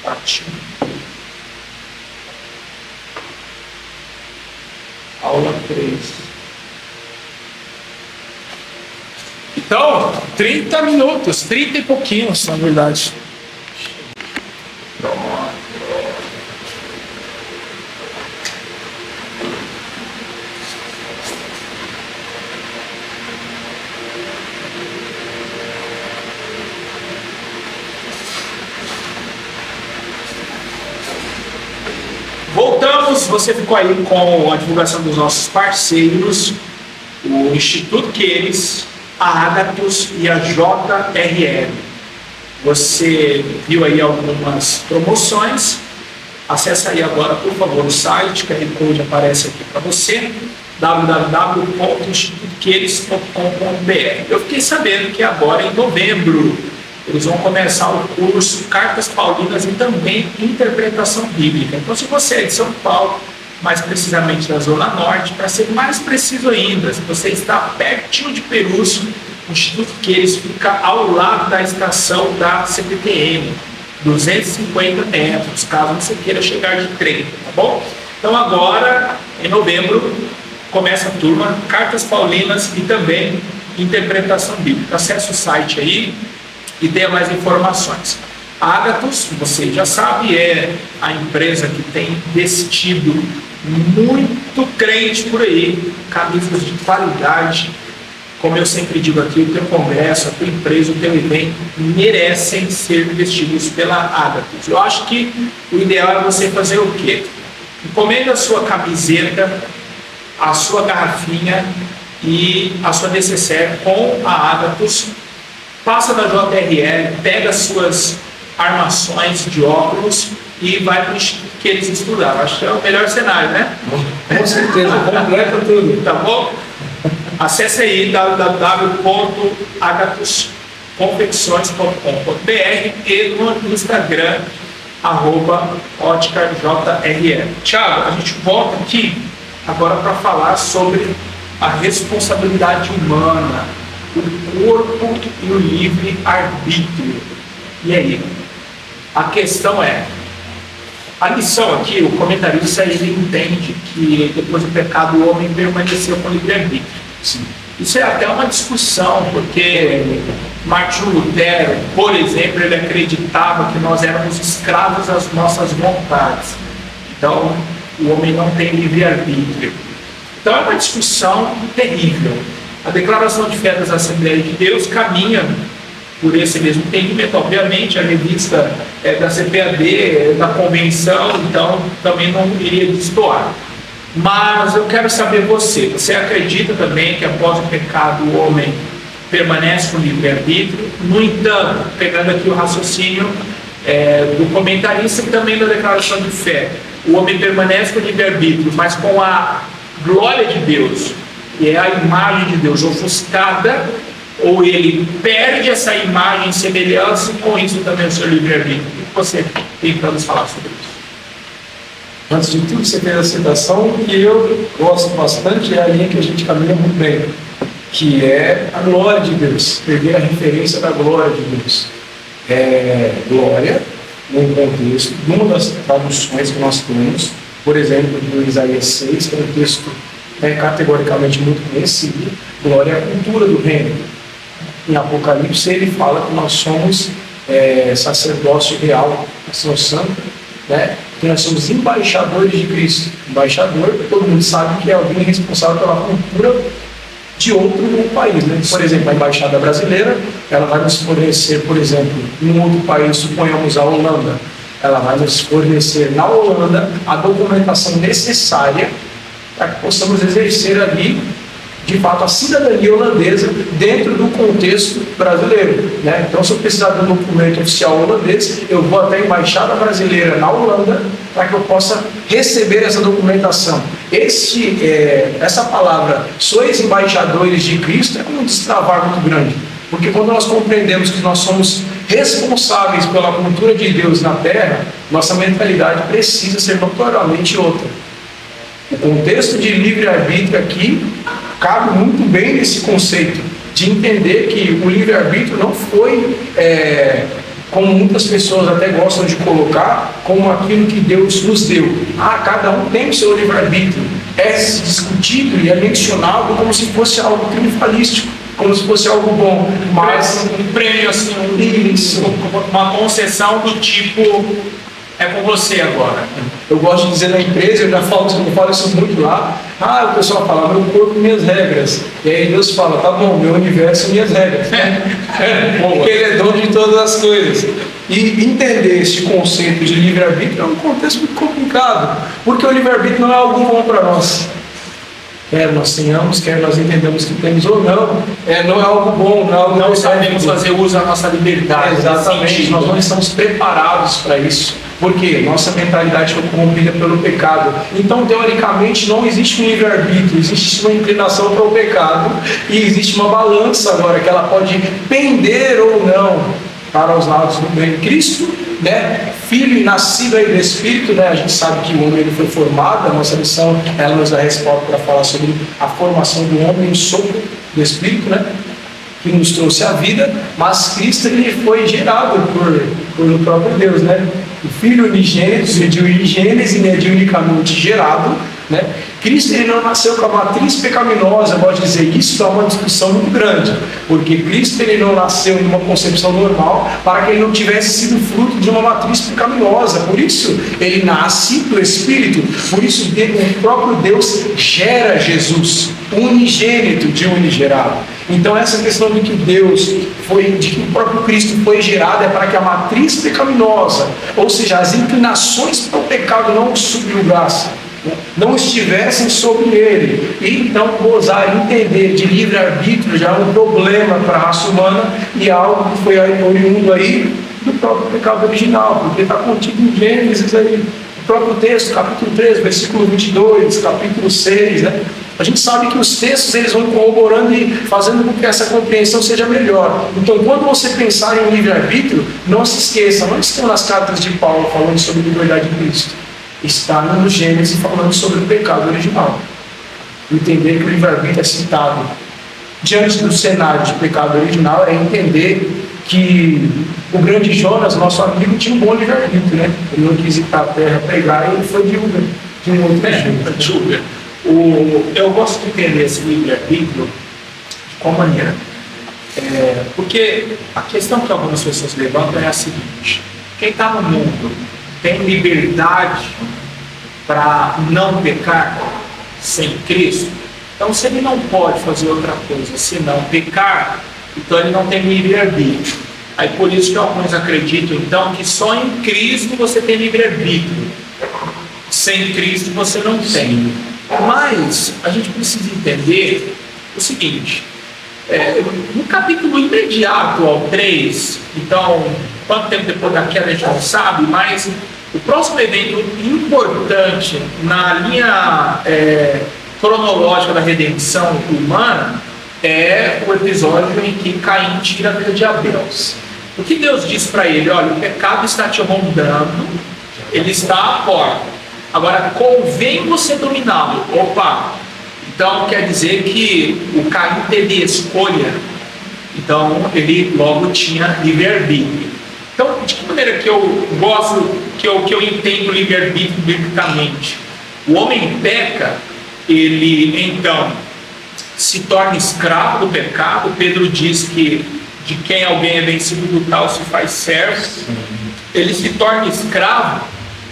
Ótimo. Aula 3. Então, 30 minutos, 30 e pouquinhos, na verdade. Voltamos, você ficou aí com a divulgação dos nossos parceiros, o Instituto Queires, a Agathos e a JRL. Você viu aí algumas promoções, acesse aí agora, por favor, o site, que o code aparece aqui para você, www.institutoqueires.com.br. Eu fiquei sabendo que agora, em novembro, eles vão começar o curso Cartas Paulinas e também Interpretação Bíblica. Então, se você é de São Paulo, mais precisamente da Zona Norte, para ser mais preciso ainda, se você está pertinho de Perus, o Instituto Queires fica ao lado da estação da CPTM, 250 metros, caso você queira chegar de trem, tá bom? Então, agora, em novembro, começa a turma Cartas Paulinas e também interpretação bíblica. Acesse o site aí e tenha mais informações. A Agathos, você já sabe, é a empresa que tem vestido muito crente por aí, camisas de qualidade. Como eu sempre digo aqui, o teu congresso, a tua empresa, o teu evento merecem ser vestidos pela Agathos. Eu acho que o ideal é você fazer o quê? Encomenda a sua camiseta, a sua garrafinha e a sua necessaire com a Agathos, passa na JRL, pega as suas armações de óculos e vai para o instituto que eles estudaram. Acho que é o melhor cenário, né? Com certeza, completa tudo. Tá bom? Acesse aí www.agathosconfecções.com.br e no Instagram @OtcarJRL. Tiago, a gente volta aqui agora para falar sobre a responsabilidade humana, o corpo e o livre-arbítrio. E aí? A questão é, a lição aqui, o comentarista, ele entende que depois do pecado o homem permaneceu com livre-arbítrio. Isso é até uma discussão, porque Martinho Lutero, por exemplo, ele acreditava que nós éramos escravos das nossas vontades. Então, o homem não tem livre-arbítrio. Então, é uma discussão terrível. A declaração de fé das Assembleias de Deus caminha por esse mesmo entendimento. Obviamente, a revista é da CPAD, da convenção, então também não iria destoar. Mas eu quero saber você acredita também que após o pecado o homem permanece com livre-arbítrio? No entanto, pegando aqui o raciocínio do comentarista e também da declaração de fé, o homem permanece com livre-arbítrio, mas com a glória de Deus, que é a imagem de Deus ofuscada, ou ele perde essa imagem e semelhança e com isso também o seu livre-arbítrio? O que você tem para nos falar sobre isso? Antes de tudo, você fez a citação que eu gosto bastante, é a linha que a gente caminha muito bem, que é a glória de Deus, perder a referência da glória de Deus. Glória, num contexto, numa das traduções que nós temos, por exemplo, do Isaías 6, que é um texto categoricamente muito conhecido, glória é a cultura do reino. Em Apocalipse ele fala que nós somos sacerdócio real, nação santa, né? Que nós somos embaixadores de Cristo. Embaixador, todo mundo sabe que é alguém responsável pela cultura de outro país, né? Por exemplo, a embaixada brasileira, ela vai nos fornecer, por exemplo, em um outro país, suponhamos a Holanda, ela vai nos fornecer na Holanda a documentação necessária para que possamos exercer ali, de fato, a cidadania holandesa dentro do contexto brasileiro, né? Então, se eu precisar de um documento oficial holandês, eu vou até a embaixada brasileira na Holanda para que eu possa receber essa documentação. Essa palavra, sois embaixadores de Cristo, é um destravar muito grande, porque quando nós compreendemos que nós somos responsáveis pela cultura de Deus na Terra, nossa mentalidade precisa ser notoriamente outra. O contexto de livre-arbítrio aqui cabe muito bem nesse conceito de entender que o livre-arbítrio não foi, como muitas pessoas até gostam de colocar, como aquilo que Deus nos deu. Cada um tem o seu livre-arbítrio. É discutido e é mencionado como se fosse algo triunfalístico, como se fosse algo bom, mas um prêmio assim, uma concessão do tipo, é com você agora. Eu gosto de dizer na empresa, eu falo isso muito lá. O pessoal fala, meu corpo, minhas regras. E aí Deus fala, tá bom, meu universo, minhas regras. Porque Ele é dono de todas as coisas. E entender este conceito de livre-arbítrio é um contexto muito complicado, porque o livre-arbítrio não é algo bom para nós. Quer nós tenhamos, quer nós entendamos que temos ou não, não é algo bom, não é algo não sabemos fazer uso da nossa liberdade. Exatamente, nós não estamos preparados para isso. Porque nossa mentalidade foi corrompida pelo pecado. Então, teoricamente, não existe um livre-arbítrio, existe uma inclinação para o pecado e existe uma balança agora que ela pode pender ou não para os lados do bem. Cristo, né, filho e nascido aí do Espírito, né, a gente sabe que o homem ele foi formado, a nossa missão ela nos dá resposta para falar sobre a formação do homem, o sopro do Espírito, né, que nos trouxe a vida, mas Cristo ele foi gerado por próprio Deus, né? O Filho unigênito, de unigênese, né, de unicamente gerado, né? Cristo ele não nasceu com a matriz pecaminosa, eu gosto de dizer, isso é uma discussão muito grande, porque Cristo ele não nasceu numa concepção normal para que ele não tivesse sido fruto de uma matriz pecaminosa, por isso ele nasce do Espírito, por isso o próprio Deus gera Jesus, unigênito de unigerado. Então essa questão de que Deus de que o próprio Cristo foi gerado é para que a matriz pecaminosa, ou seja, as inclinações para o pecado não o subjugassem, não estivessem sobre ele, e então gozar, entender de livre-arbítrio já é um problema para a raça humana e algo que foi oriundo aí do próprio pecado original, porque está contido em Gênesis aí, o próprio texto, capítulo 3, versículo 22, capítulo 6, né? A gente sabe que os textos eles vão corroborando e fazendo com que essa compreensão seja melhor. Então, quando você pensar em livre-arbítrio, não se esqueça, não estão nas cartas de Paulo falando sobre a liberdade de Cristo. Está no Gênesis falando sobre o pecado original. Entender que o livre-arbítrio é citado diante do cenário de pecado original é entender que o grande Jonas, nosso amigo, tinha um bom livre-arbítrio, né? Ele não quis ir para a terra pregar e ele foi de Uber, de um outro jeito. Eu gosto de entender esse livre-arbítrio de qual maneira? Porque a questão que algumas pessoas levantam é a seguinte: quem está no mundo tem liberdade para não pecar sem Cristo? Então, se ele não pode fazer outra coisa senão pecar, então ele não tem livre-arbítrio. Aí por isso que alguns acreditam, então, que só em Cristo você tem livre-arbítrio. Sem Cristo você não tem. Mas a gente precisa entender o seguinte: no capítulo imediato ao 3, então, quanto tempo depois da queda a gente não sabe, mas o próximo evento importante na linha cronológica da redenção humana é o episódio em que Caim tira a vida de Abel. O que Deus diz para ele? Olha, o pecado está te rondando, ele está à porta. Agora, convém você dominá-lo. Opa! Então, quer dizer que o Caim teve escolha. Então, ele logo tinha livre-arbítrio. Então, de que maneira que eu gosto, que eu entendo livre-arbítrio biblicamente? O homem peca, ele, então, se torna escravo do pecado. Pedro diz que de quem alguém é vencido do tal se faz servo. Ele se torna escravo,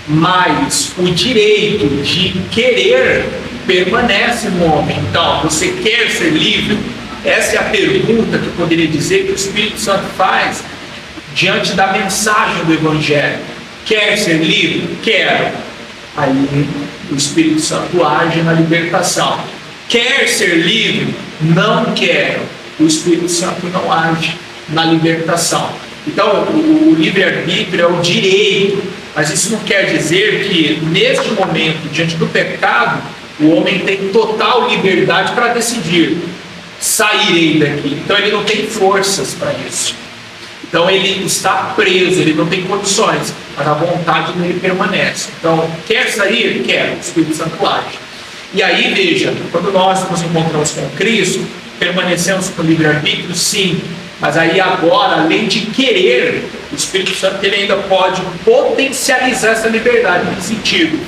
mas o direito de querer permanece no homem. Então, você quer ser livre? Essa é a pergunta que eu poderia dizer que o Espírito Santo faz diante da mensagem do Evangelho. Quer ser livre? Quero. Aí o Espírito Santo age na libertação. Quer ser livre? Não quero. O Espírito Santo não age na libertação. Então, o livre-arbítrio é o direito, mas isso não quer dizer que, neste momento, diante do pecado, o homem tem total liberdade para decidir: sairei daqui. Então, ele não tem forças para isso. Então, ele está preso, ele não tem condições, mas a vontade dele permanece. Então, quer sair? Quer. O Espírito Santo age. E aí, veja, quando nós nos encontramos com Cristo, permanecemos com o livre-arbítrio? Sim. Mas aí agora, além de querer, o Espírito Santo ele ainda pode potencializar essa liberdade. No sentido,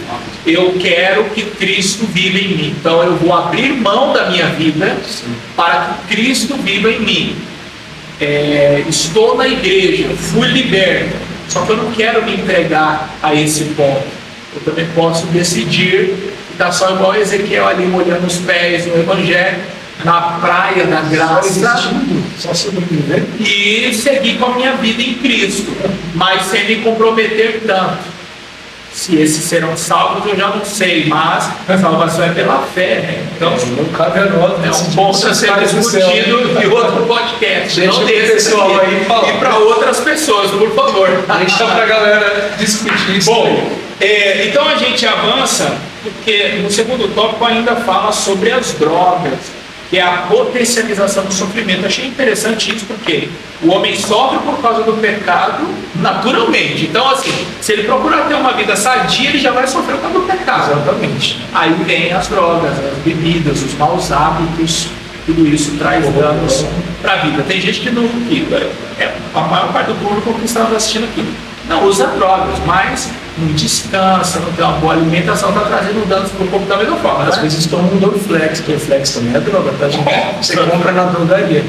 eu quero que Cristo viva em mim. Então eu vou abrir mão da minha vida para que Cristo viva em mim. Estou na igreja, fui liberto, só que eu não quero me entregar a esse ponto. Eu também posso decidir estar só igual a Ezequiel ali molhando os pés no Evangelho, na praia da graça, só sobreviver, e seguir com a minha vida em Cristo, mas sem me comprometer tanto. Se esses serão salvos eu já não sei, mas a salvação é pela fé, né? Então não cabe a nós, é um ponto a ser discutido em outro podcast. Deixa não desse pessoal aí falar. E para outras pessoas, por favor. Deixa para a galera discutir isso. Bom, então a gente avança, porque no segundo tópico ainda fala sobre as drogas, que é a potencialização do sofrimento. Achei interessante isso, porque o homem sofre por causa do pecado naturalmente. Então, assim, se ele procurar ter uma vida sadia, ele já vai sofrer por causa do pecado. Exatamente. Aí vem as drogas, as bebidas, os maus hábitos, tudo isso traz danos para a vida. Tem gente que não, a maior parte do público que está nos assistindo aqui não usa drogas, mas não descansa, não tem uma boa alimentação, está trazendo danos para o corpo da mesma forma. Às vezes toma um Dorflex, Dorflex também é droga, tá, gente? Você compra na drogaria.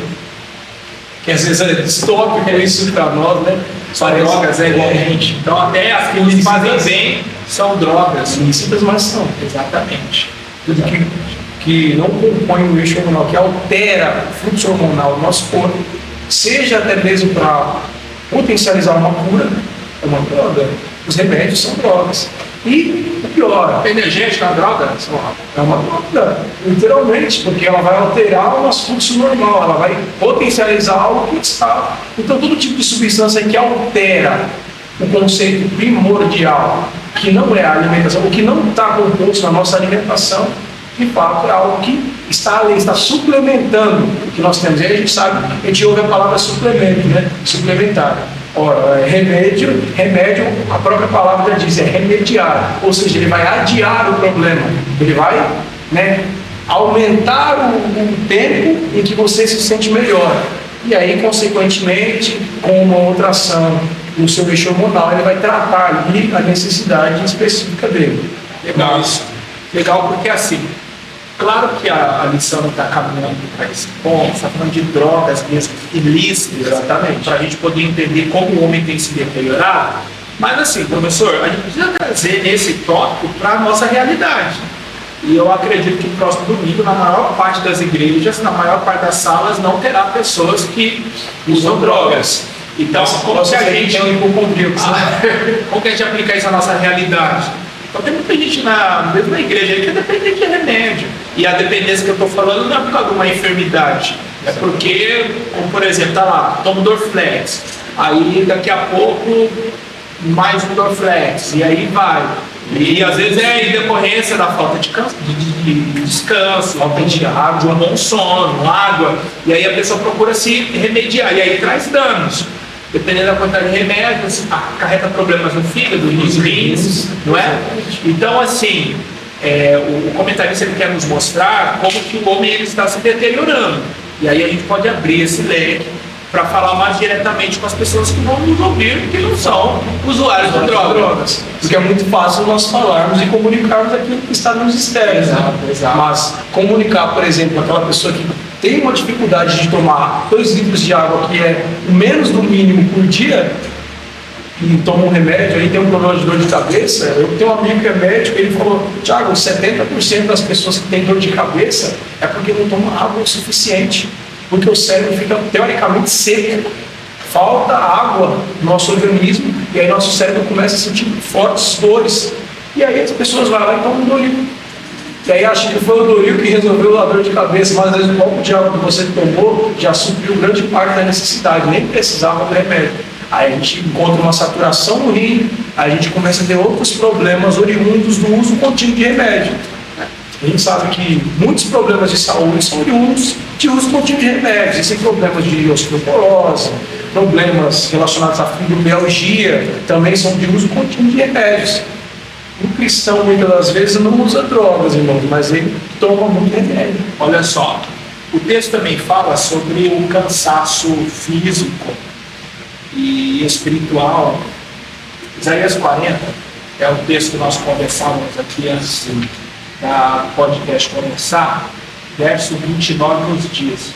Que às vezes é distópico isso para nós, né? São drogas, igualmente. Então, até as que nos fazem bem são drogas. Ilícitas, mas são. Exatamente. Tudo que não compõe o eixo hormonal, que altera o fluxo hormonal do nosso corpo, seja até mesmo para potencializar uma cura, é uma droga. Os remédios são drogas. E o pior, Energética é uma droga? é uma droga, literalmente, porque ela vai alterar o nosso fluxo normal, ela vai potencializar algo que está. Então, todo tipo de substância que altera o conceito primordial, que não é a alimentação, o que não está composto na nossa alimentação, de fato é algo que está ali, está suplementando o que nós temos. E aí a gente sabe, a gente ouve a palavra suplemento, né? Suplementar. Ora, remédio, a própria palavra já diz, é remediar, ou seja, ele vai adiar o problema, ele vai, né, aumentar o tempo em que você se sente melhor. E aí, consequentemente, com uma outra ação no seu eixo hormonal, ele vai tratar ali a necessidade específica dele. Legal isso. Legal porque assim, claro que a lição não está caminhando para esse ponto, está falando de drogas mesmo, ilícitas, Exatamente, para a gente poder entender como o homem tem se deteriorado. Mas assim, professor, a gente precisa trazer esse tópico para a nossa realidade. E eu acredito que no próximo domingo, na maior parte das igrejas, na maior parte das salas, não terá pessoas que usam drogas. Então, como que a gente como que a gente aplica isso à nossa realidade? Então tem muita gente mesmo na igreja aí que é dependente de remédio. E a dependência que eu estou falando não é por causa de uma enfermidade. É porque, como por exemplo, tá lá, toma Dorflex. Aí daqui a pouco mais um Dorflex. E aí vai. E às vezes é em decorrência da falta de descanso, falta de água, de um bom sono, água. E aí a pessoa procura se remediar. E aí traz danos. Dependendo da quantidade de remédios, acarreta problemas no fígado, nos rins, não é? Então, assim, o comentarista ele quer nos mostrar como que o homem ele está se deteriorando. E aí a gente pode abrir esse leque para falar mais diretamente com as pessoas que vão nos ouvir, que não são usuários de drogas. Porque é muito fácil nós falarmos e comunicarmos aquilo que está nos externos. Exato, né? exato. Mas comunicar, por exemplo, aquela pessoa que tem uma dificuldade de tomar 2 litros de água, que é o menos do mínimo por dia, e toma um remédio, aí tem um problema de dor de cabeça. Eu tenho um amigo que é médico, ele falou: Thiago, 70% das pessoas que têm dor de cabeça é porque não tomam água o suficiente, porque o cérebro fica teoricamente seco, falta água no nosso organismo, e aí nosso cérebro começa a sentir fortes dores, e aí as pessoas vão lá e tomam um Doril. E aí acha que foi o Doril que resolveu a dor de cabeça, mas às vezes o copo de água que você tomou já supriu grande parte da necessidade, nem precisava do remédio. Aí a gente encontra uma saturação no rim, aí a gente começa a ter outros problemas oriundos do uso contínuo de remédio. A gente sabe que muitos problemas de saúde são oriundos de uso contínuo de remédios. Existem problemas de osteoporose, problemas relacionados à fibromialgia, também são de uso contínuo de remédios. O cristão, muitas das vezes, não usa drogas, irmãos, mas ele toma muito remédio. Olha só, o texto também fala sobre o cansaço físico e espiritual. Isaías 40 é o texto que nós conversávamos aqui antes da podcast começar, verso 29 nos diz.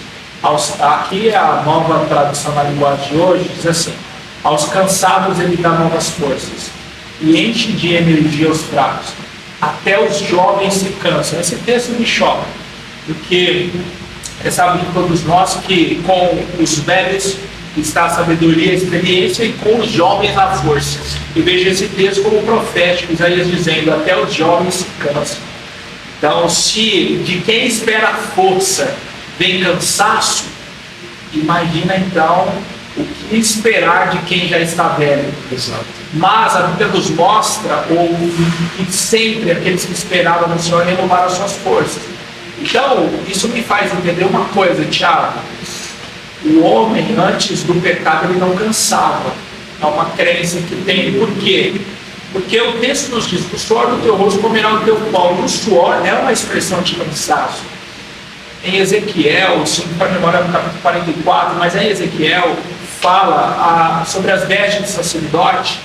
Aqui é a nova tradução na linguagem de hoje, diz assim: aos cansados ele dá novas forças e enche de energia os fracos. Até os jovens se cansam. Esse texto me choca, porque é sabido todos nós que com os velhos está a sabedoria, a experiência, e com os jovens a força. E vejo esse texto como profético, Isaías dizendo: até os jovens se cansam. Então, se de quem espera força vem cansaço, imagina então o que esperar de quem já está velho. Exato. Mas a Bíblia nos mostra que sempre aqueles que esperavam no Senhor renovaram as suas forças. Então, isso me faz entender uma coisa, Thiago. O homem, antes do pecado, ele não cansava. É uma crença que tem. Por quê? Porque o texto nos diz: o suor do teu rosto comerá o teu pão. E o suor é uma expressão de cansaço. Em Ezequiel, se não me memória, no capítulo 44, mas em Ezequiel fala sobre as vestes de sacerdote,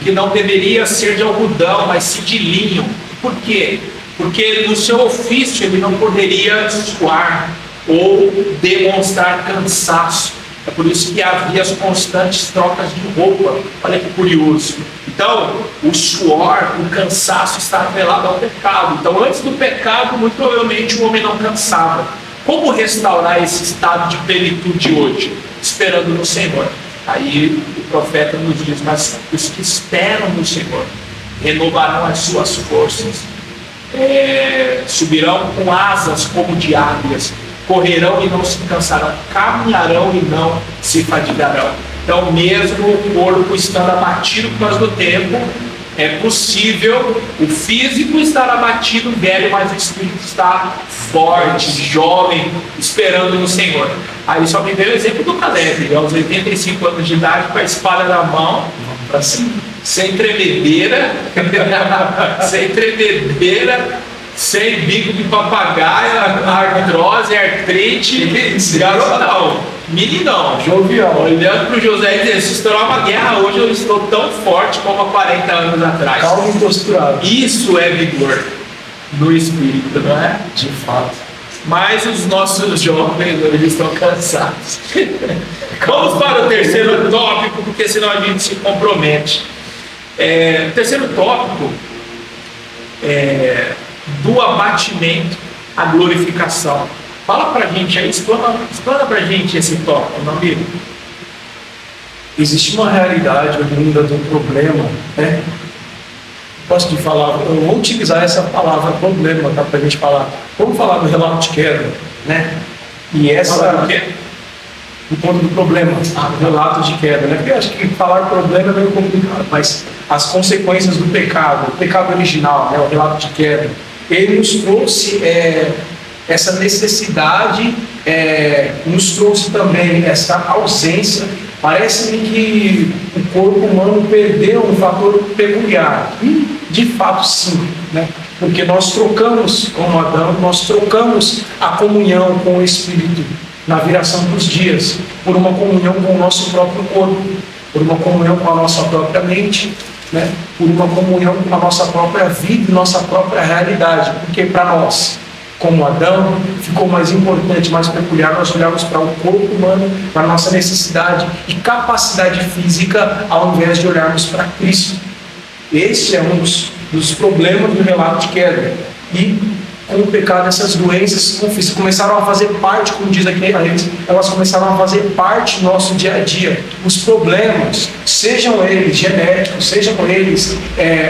que não deveria ser de algodão, mas sim de linho. Por quê? Porque no seu ofício ele não poderia suar ou demonstrar cansaço. É por isso que havia as constantes trocas de roupa. Olha que curioso. Então, o suor, o cansaço está atrelado ao pecado. Então, antes do pecado, muito provavelmente o homem não cansava. Como restaurar esse estado de plenitude hoje? Esperando no Senhor. Aí o profeta nos diz, mas os que esperam no Senhor renovarão as suas forças, subirão com asas como de águias, correrão e não se cansarão, caminharão e não se fadigarão. Então, mesmo o corpo estando abatido por causa do tempo, é possível o físico estar abatido, velho, mas o espírito está forte, jovem, esperando no Senhor. Aí só me veio o exemplo do Caleb, aos 85 anos de idade, com a espada na mão, para cima, sem tremedeira, sem bico de papagaio, artrose, artrite, garotão, meninão, jovial, olhando para o José e dizendo: se estourar uma guerra hoje, eu estou tão forte como há 40 anos atrás. Calmo e posturado. Isso é vigor no espírito, não é? De fato. Mas os nossos jovens hoje estão cansados. Vamos para o terceiro tópico, porque senão a gente se compromete. O terceiro tópico é do abatimento à glorificação. Fala pra gente aí, explana pra gente esse tópico, meu amigo. Existe uma realidade oriunda do problema, né? Posso te falar, eu vou utilizar essa palavra problema, tá? Pra gente falar. Vamos falar do relato de queda, né? E essa. Fala do quê? Do ponto do problema, relato de queda, né? Porque eu acho que falar problema é meio complicado, mas as consequências do pecado, o pecado original, né? O relato de queda, ele nos trouxe essa necessidade, nos trouxe também essa ausência. Parece-me que o corpo humano perdeu um fator peculiar, e de fato sim, né? Porque nós trocamos, como Adão, nós trocamos a comunhão com o Espírito na viração dos dias, por uma comunhão com o nosso próprio corpo, por uma comunhão com a nossa própria mente, né? Por uma comunhão com a nossa própria vida, nossa própria realidade, porque para nós, como Adão, ficou mais importante, mais peculiar nós olharmos para o corpo humano, para a nossa necessidade e capacidade física, ao invés de olharmos para Cristo. Esse é um dos problemas do relato de queda. E com o pecado, essas doenças começaram a fazer parte, como diz aqui, elas começaram a fazer parte do nosso dia a dia. Os problemas, sejam eles genéticos, sejam eles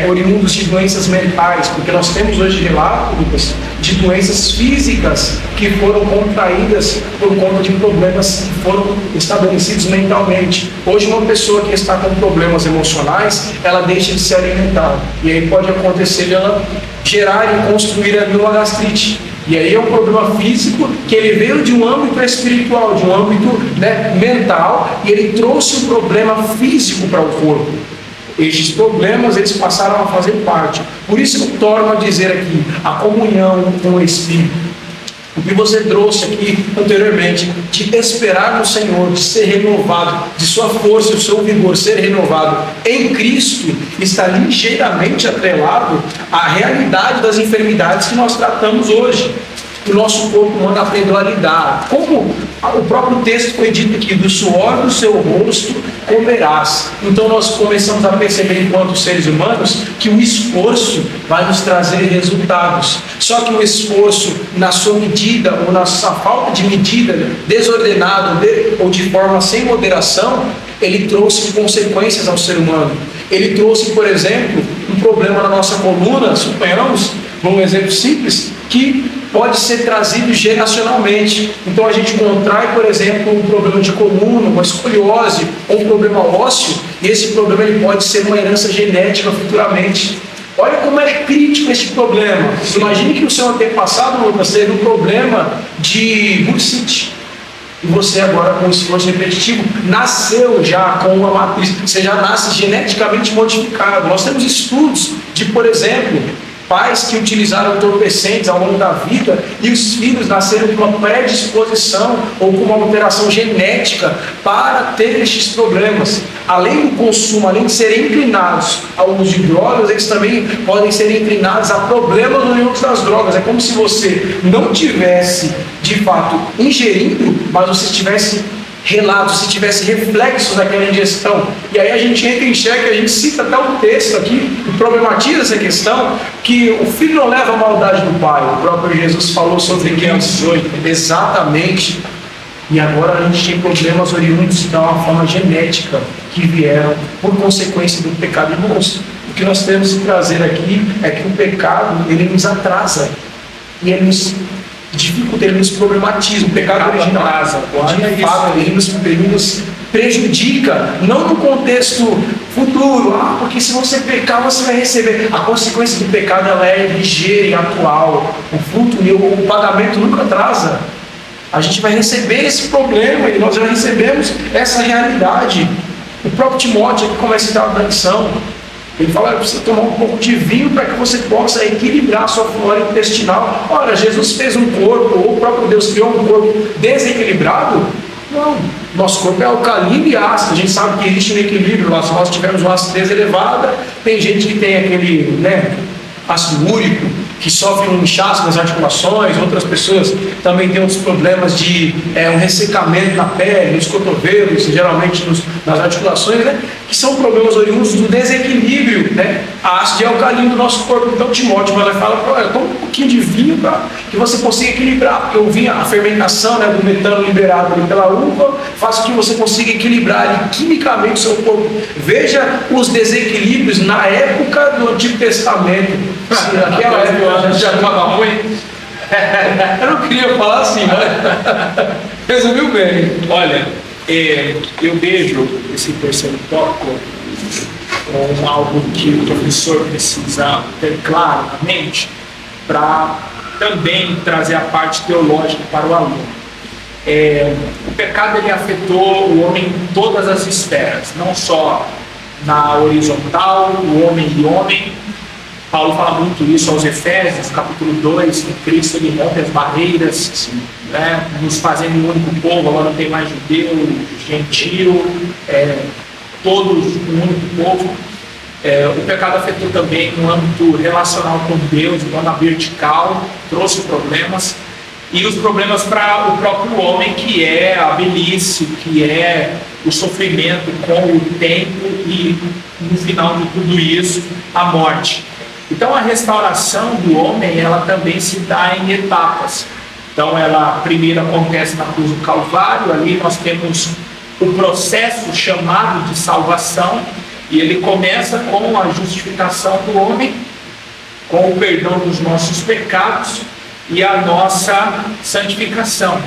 oriundos de doenças mentais, porque nós temos hoje relatos, Lucas, de doenças físicas que foram contraídas por conta de problemas que foram estabelecidos mentalmente. Hoje, uma pessoa que está com problemas emocionais, ela deixa de se alimentar, e aí pode acontecer de ela gerar e construir ali uma gastrite. E aí é um problema físico que ele veio de um âmbito espiritual, de um âmbito, né, mental, e ele trouxe um problema físico para o corpo. Estes problemas, eles passaram a fazer parte. Por isso eu torno a dizer aqui, a comunhão com o Espírito. O que você trouxe aqui anteriormente, de esperar no Senhor, de ser renovado, de sua força e o seu vigor ser renovado em Cristo, está ligeiramente atrelado à realidade das enfermidades que nós tratamos hoje. O nosso corpo humano aprendeu a lidar. Como o próprio texto foi dito aqui, do suor do seu rosto comerás. Então nós começamos a perceber, enquanto seres humanos, que o esforço vai nos trazer resultados. Só que o esforço, na sua medida, ou na sua falta de medida, desordenado ou de forma sem moderação, ele trouxe consequências ao ser humano. Ele trouxe, por exemplo, um problema na nossa coluna, suponhamos, um exemplo simples, que pode ser trazido geracionalmente. Então a gente contrai, por exemplo, um problema de coluna, uma escoliose ou um problema ósseo, e esse problema ele pode ser uma herança genética futuramente. Olha como é crítico esse problema. Imagine que o seu antepassado, Lucas, teve um problema de bursite. E você agora, com esforço repetitivo, nasceu já com uma matriz, você já nasce geneticamente modificado. Nós temos estudos de, por exemplo, pais que utilizaram entorpecentes ao longo da vida e os filhos nasceram com uma predisposição ou com uma alteração genética para ter estes problemas. além do consumo, além de serem inclinados ao uso de drogas, eles também podem ser inclinados a problemas oriundos das drogas. É como se você não tivesse, de fato, ingerindo, mas você estivesse relatos, se tivesse reflexos daquela ingestão. E aí a gente entra em xeque, a gente cita até um texto aqui e problematiza essa questão, que o filho não leva a maldade do pai. O próprio Jesus falou sobre isso. Exatamente. E agora a gente tem problemas oriundos de uma forma genética que vieram por consequência do pecado. Irmãos, o que nós temos que trazer aqui é que o pecado, ele nos atrasa e ele nos dificulta, ele nos problematiza. O pecado original atrasa, de fato, ele nos prejudica, não no contexto futuro, porque se você pecar você vai receber. A consequência do pecado, ela é ligeira e atual. O fruto, o pagamento nunca atrasa. A gente vai receber esse problema e nós já recebemos essa realidade. O próprio Timóteo que começa a dar a lição. Ele fala que precisa tomar um pouco de vinho para que você possa equilibrar a sua flora intestinal. Ora, Jesus fez um corpo, ou o próprio Deus criou um corpo desequilibrado? Não. Nosso corpo é alcalino e ácido. A gente sabe que existe um equilíbrio. Se nós tivermos uma acidez elevada, tem gente que tem aquele ácido úrico, que sofre um inchaço nas articulações. Outras pessoas também têm outros problemas de um ressecamento na pele, nos cotovelos, geralmente nas articulações, que são problemas oriundos do desequilíbrio, ácido e alcalino do nosso corpo. Então Timóteo vai lá e fala: toma um pouquinho de vinho para que você consiga equilibrar, porque o vinho, a fermentação do metano liberado pela uva faz com que você consiga equilibrar quimicamente o seu corpo. Veja os desequilíbrios na época do Antigo Testamento. Naquela época já estava ruim. Eu não queria falar assim, mas resumiu bem. Olha, eu vejo esse terceiro tópico como algo que o professor precisa ter claro na mente, para também trazer a parte teológica para o aluno. O pecado, ele afetou o homem em todas as esferas, não só na horizontal, o homem e homem. Paulo fala muito isso aos Efésios, capítulo 2, que Cristo, ele rompe as barreiras, nos fazendo um único povo. Agora não tem mais judeu, gentil, todos um único povo. O pecado afetou também no âmbito relacional com Deus, no âmbito vertical, trouxe problemas. E os problemas para o próprio homem, que é a velhice, que é o sofrimento com o tempo e, no final de tudo isso, a morte. Então, a restauração do homem, ela também se dá em etapas. Então, ela primeiro acontece na cruz do Calvário. Ali nós temos o processo chamado de salvação, e ele começa com a justificação do homem, com o perdão dos nossos pecados e a nossa santificação.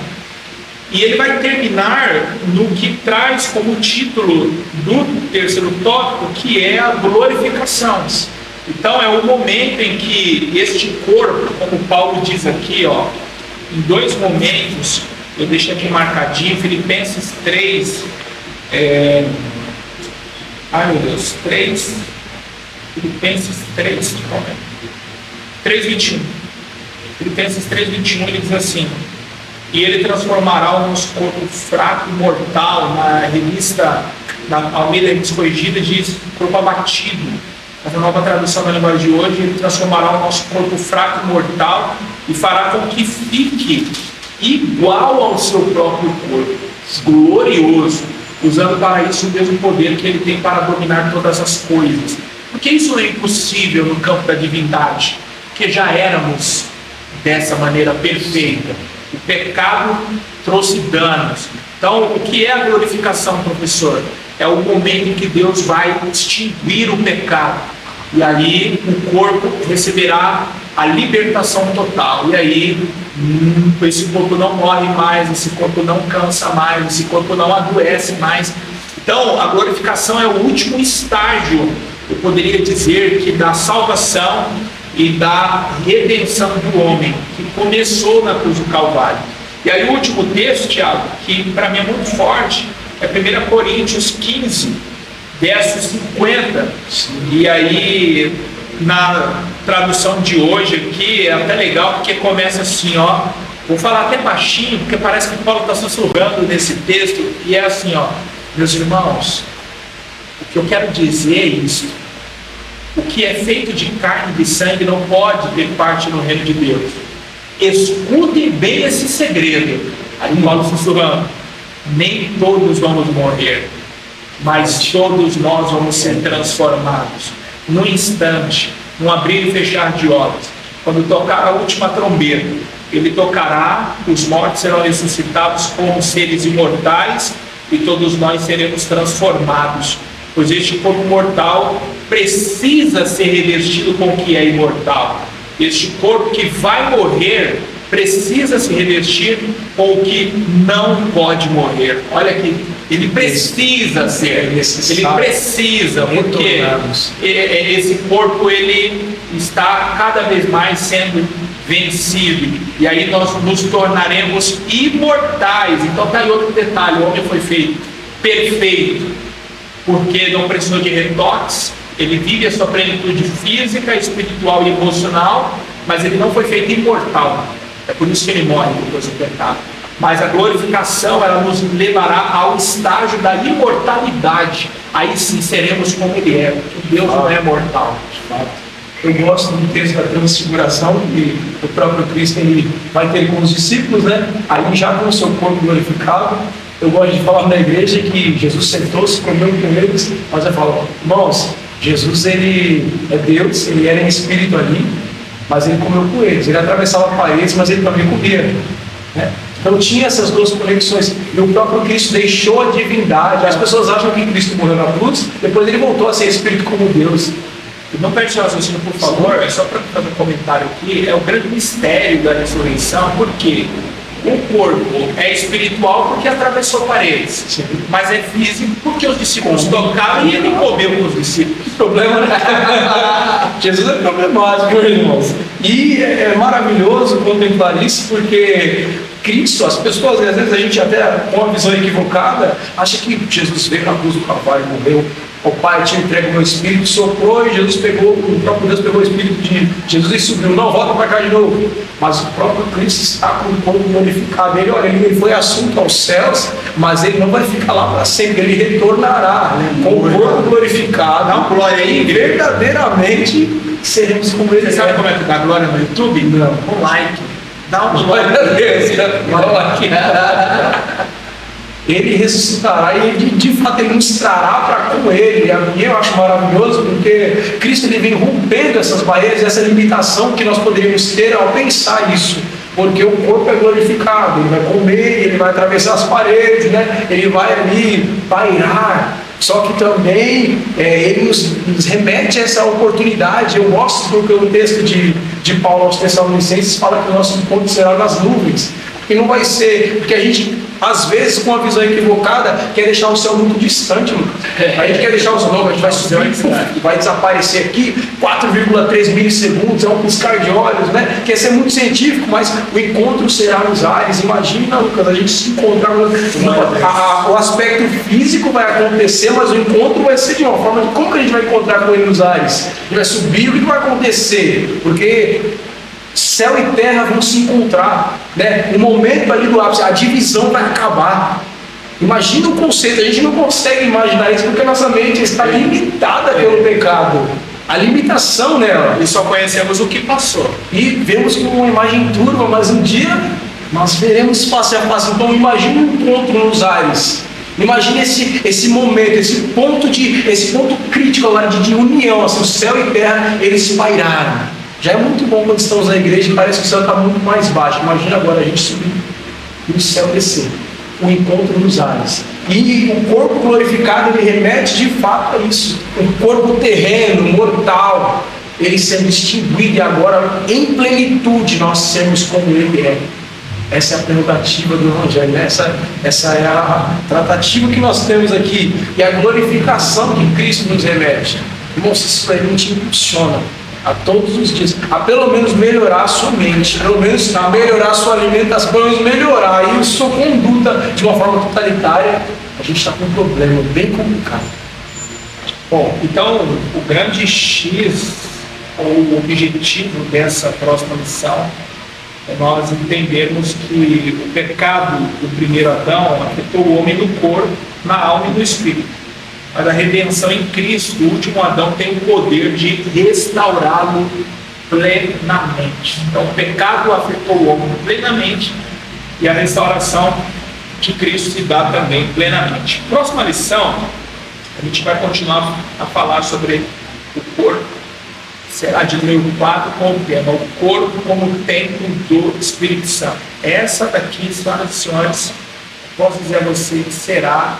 E ele vai terminar no que traz como título do terceiro tópico, que é a glorificação. Então é o momento em que este corpo, como Paulo diz aqui, em dois momentos, eu deixei aqui marcadinho, Filipenses 3, Filipenses 3:21. Filipenses 3:21, ele diz assim: e ele transformará o nosso corpo fraco e mortal, na revista, na Almeida Revista Corrigida, diz corpo abatido. Mas a nova tradução da linguagem de hoje, ele transformará o nosso corpo fraco e mortal e fará com que fique igual ao seu próprio corpo, glorioso, usando para isso o mesmo poder que ele tem para dominar todas as coisas. Porque isso é impossível no campo da divindade, porque já éramos dessa maneira perfeita. O pecado trouxe danos. Então, o que é a glorificação, professor? É o momento em que Deus vai extinguir o pecado. E aí o corpo receberá a libertação total. E aí esse corpo não morre mais, esse corpo não cansa mais, esse corpo não adoece mais. Então, a glorificação é o último estágio, eu poderia dizer, que da salvação e da redenção do homem, que começou na cruz do Calvário. E aí o último texto, Tiago, que para mim é muito forte, é 1 Coríntios 15, verso 50. E aí, na tradução de hoje aqui, é até legal, porque começa assim, vou falar até baixinho, porque parece que Paulo está sussurrando nesse texto, e é assim, meus irmãos, O que eu quero dizer é isso. O que é feito de carne e de sangue não pode ter parte no reino de Deus. Escutem bem esse segredo. Aí Paulo sussurrando: nem todos vamos morrer, mas todos nós vamos ser transformados num instante, num abrir e fechar de olhos. Quando tocar a última trombeta, ele tocará, os mortos serão ressuscitados como seres imortais e todos nós seremos transformados, pois este corpo mortal precisa ser revestido com o que é imortal. Este corpo que vai morrer precisa se revestir com o que não pode morrer. Olha aqui, ele precisa ser, ele precisa, porque esse corpo ele está cada vez mais sendo vencido, e aí nós nos tornaremos imortais. Então tá aí outro detalhe: o homem foi feito perfeito, porque não precisou de retoques, ele vive a sua plenitude física, espiritual e emocional, mas ele não foi feito imortal. É por isso que ele morre depois do pecado. Mas a glorificação, ela nos levará ao estágio da imortalidade. Aí sim seremos como ele é, porque Deus não é mortal. Eu gosto do texto da transfiguração, que o próprio Cristo ele vai ter com os discípulos, né? Aí já com o seu corpo glorificado. Eu gosto de falar na igreja que Jesus sentou-se, comeu com eles, mas eu falo: irmãos, Jesus ele é Deus, ele era em espírito ali, mas ele comeu com eles. Ele atravessava paredes, mas ele também comia, né? Então tinha essas duas conexões. E o próprio Cristo deixou a divindade. As pessoas acham que Cristo morreu na cruz, depois ele voltou a ser espírito como Deus. Não perde seu raciocínio, por favor. É só para fazer um comentário aqui. É o grande mistério da ressurreição, porque o corpo é espiritual porque atravessou paredes. Sim. Mas é físico porque os discípulos tocaram e ele comeu com os discípulos. Problema, né? Jesus é problemático, irmãos. E é maravilhoso contemplar isso, porque Cristo, as pessoas, às vezes a gente até com uma visão equivocada, acha que Jesus veio na cruz do Calvário, morreu. O Pai te entrega o meu espírito, soprou, e Jesus pegou, o próprio Deus pegou o espírito de Jesus e subiu. Não, volta para cá de novo. Mas o próprio Cristo está com o corpo glorificado. Ele, olha, ele foi assunto aos céus, mas ele não vai ficar lá para sempre. Ele retornará, né, com o corpo glorificado. Dá uma glória aí, e verdadeiramente seremos como ele. Você sabe como é que dá glória no YouTube? Não. Um like. Dá uma glória a Deus. Ele ressuscitará e ele, de fato ele nos trará para com ele. E eu acho maravilhoso porque Cristo ele vem rompendo essas barreiras, essa limitação que nós poderíamos ter ao pensar isso. Porque o corpo é glorificado, ele vai comer, ele vai atravessar as paredes, né? Ele vai ali pairar. Só que também ele nos remete a essa oportunidade. Eu gosto porque o texto de Paulo aos Tessalonicenses fala que o nosso encontro será nas nuvens. E não vai ser, porque a gente, às vezes, com uma visão equivocada, quer deixar o céu muito distante, Lucas. A gente quer deixar os nomes, a gente vai subir, vai desaparecer aqui, 4,3 milissegundos, é um piscar de olhos, né? Quer ser muito científico, mas o encontro será nos ares. Imagina, Lucas, a gente se encontrar. O aspecto físico vai acontecer, mas o encontro vai ser de uma forma de como que a gente vai encontrar com ele nos ares? A gente vai subir, o que vai acontecer? Porque céu e terra vão se encontrar, né? O momento ali do ápice, a divisão vai acabar. Imagina o conceito, a gente não consegue imaginar isso porque a nossa mente está limitada pelo pecado. A limitação nela. E só conhecemos o que passou. E vemos com uma imagem turva, mas um dia nós veremos face a face. Então imagine um encontro nos ares. Imagine esse momento, esse ponto crítico agora de união, assim, o céu e terra, eles pairaram. Já é muito bom quando estamos na igreja e parece que o céu está muito mais baixo. Imagina agora a gente subir e o céu descer. O encontro nos ares. E o corpo glorificado, ele remete de fato a isso. O corpo terreno, mortal, ele sendo extinguido e agora em plenitude nós sermos como ele é. Essa é a prerrogativa do Evangelho, né? Essa é a tratativa que nós temos aqui. E a glorificação que Cristo nos remete. Irmãos, isso aí não te impulsiona a todos os dias, a pelo menos melhorar a sua mente, pelo menos melhorar a sua alimentação, pelo menos melhorar aí a sua conduta de uma forma totalitária. A gente está com um problema bem complicado. Bom, então o grande X, ou o objetivo dessa próxima missão, é nós entendermos que o pecado do primeiro Adão afetou o homem no corpo, na alma e no espírito. Mas a redenção em Cristo, o último Adão, tem o poder de restaurá-lo plenamente. Então, o pecado afetou o homem plenamente e a restauração de Cristo se dá também plenamente. Próxima lição, a gente vai continuar a falar sobre o corpo. Será de número 4 com o tema o corpo como templo do Espírito Santo. Essa daqui, senhoras e senhores, posso dizer a vocês, será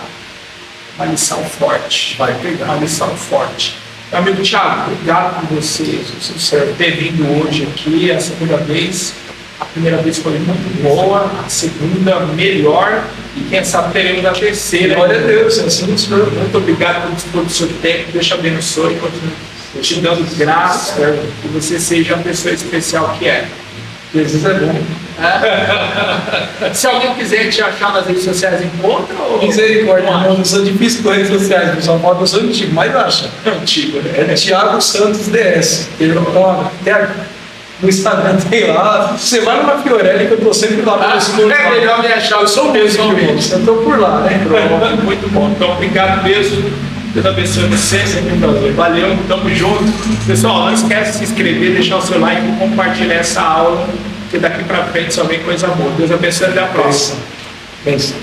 uma lição forte. Vai pegar. Uma lição forte. Meu amigo Thiago, obrigado por você ter vindo hoje aqui, a segunda vez. A primeira vez foi muito boa, a segunda melhor, e quem sabe teremos a terceira. Glória a Deus, assim o Senhor. Muito obrigado por dispor do seu tempo, Deus te abençoe, continue te dando graça, que você seja a pessoa especial que é. Jesus é bom. Se alguém quiser te achar nas redes sociais, encontra ou... Misericórdia, não sou difícil com redes sociais, só falo que eu sou antigo, mas acha. Antigo, né? É Thiago Santos DS. No Instagram tem lá. Você vai numa Fiorelli que eu tô sempre lá para esse mundo. É melhor me achar, eu sou pessoalmente. Eu tô por lá, né? Pronto, muito bom. Então, obrigado mesmo. Deus abençoe você, sempre um prazer. Valeu, tamo junto. Pessoal, não esquece de se inscrever, deixar o seu like e compartilhar essa aula, que daqui pra frente só vem coisa boa. Deus abençoe, até a próxima. Bênção.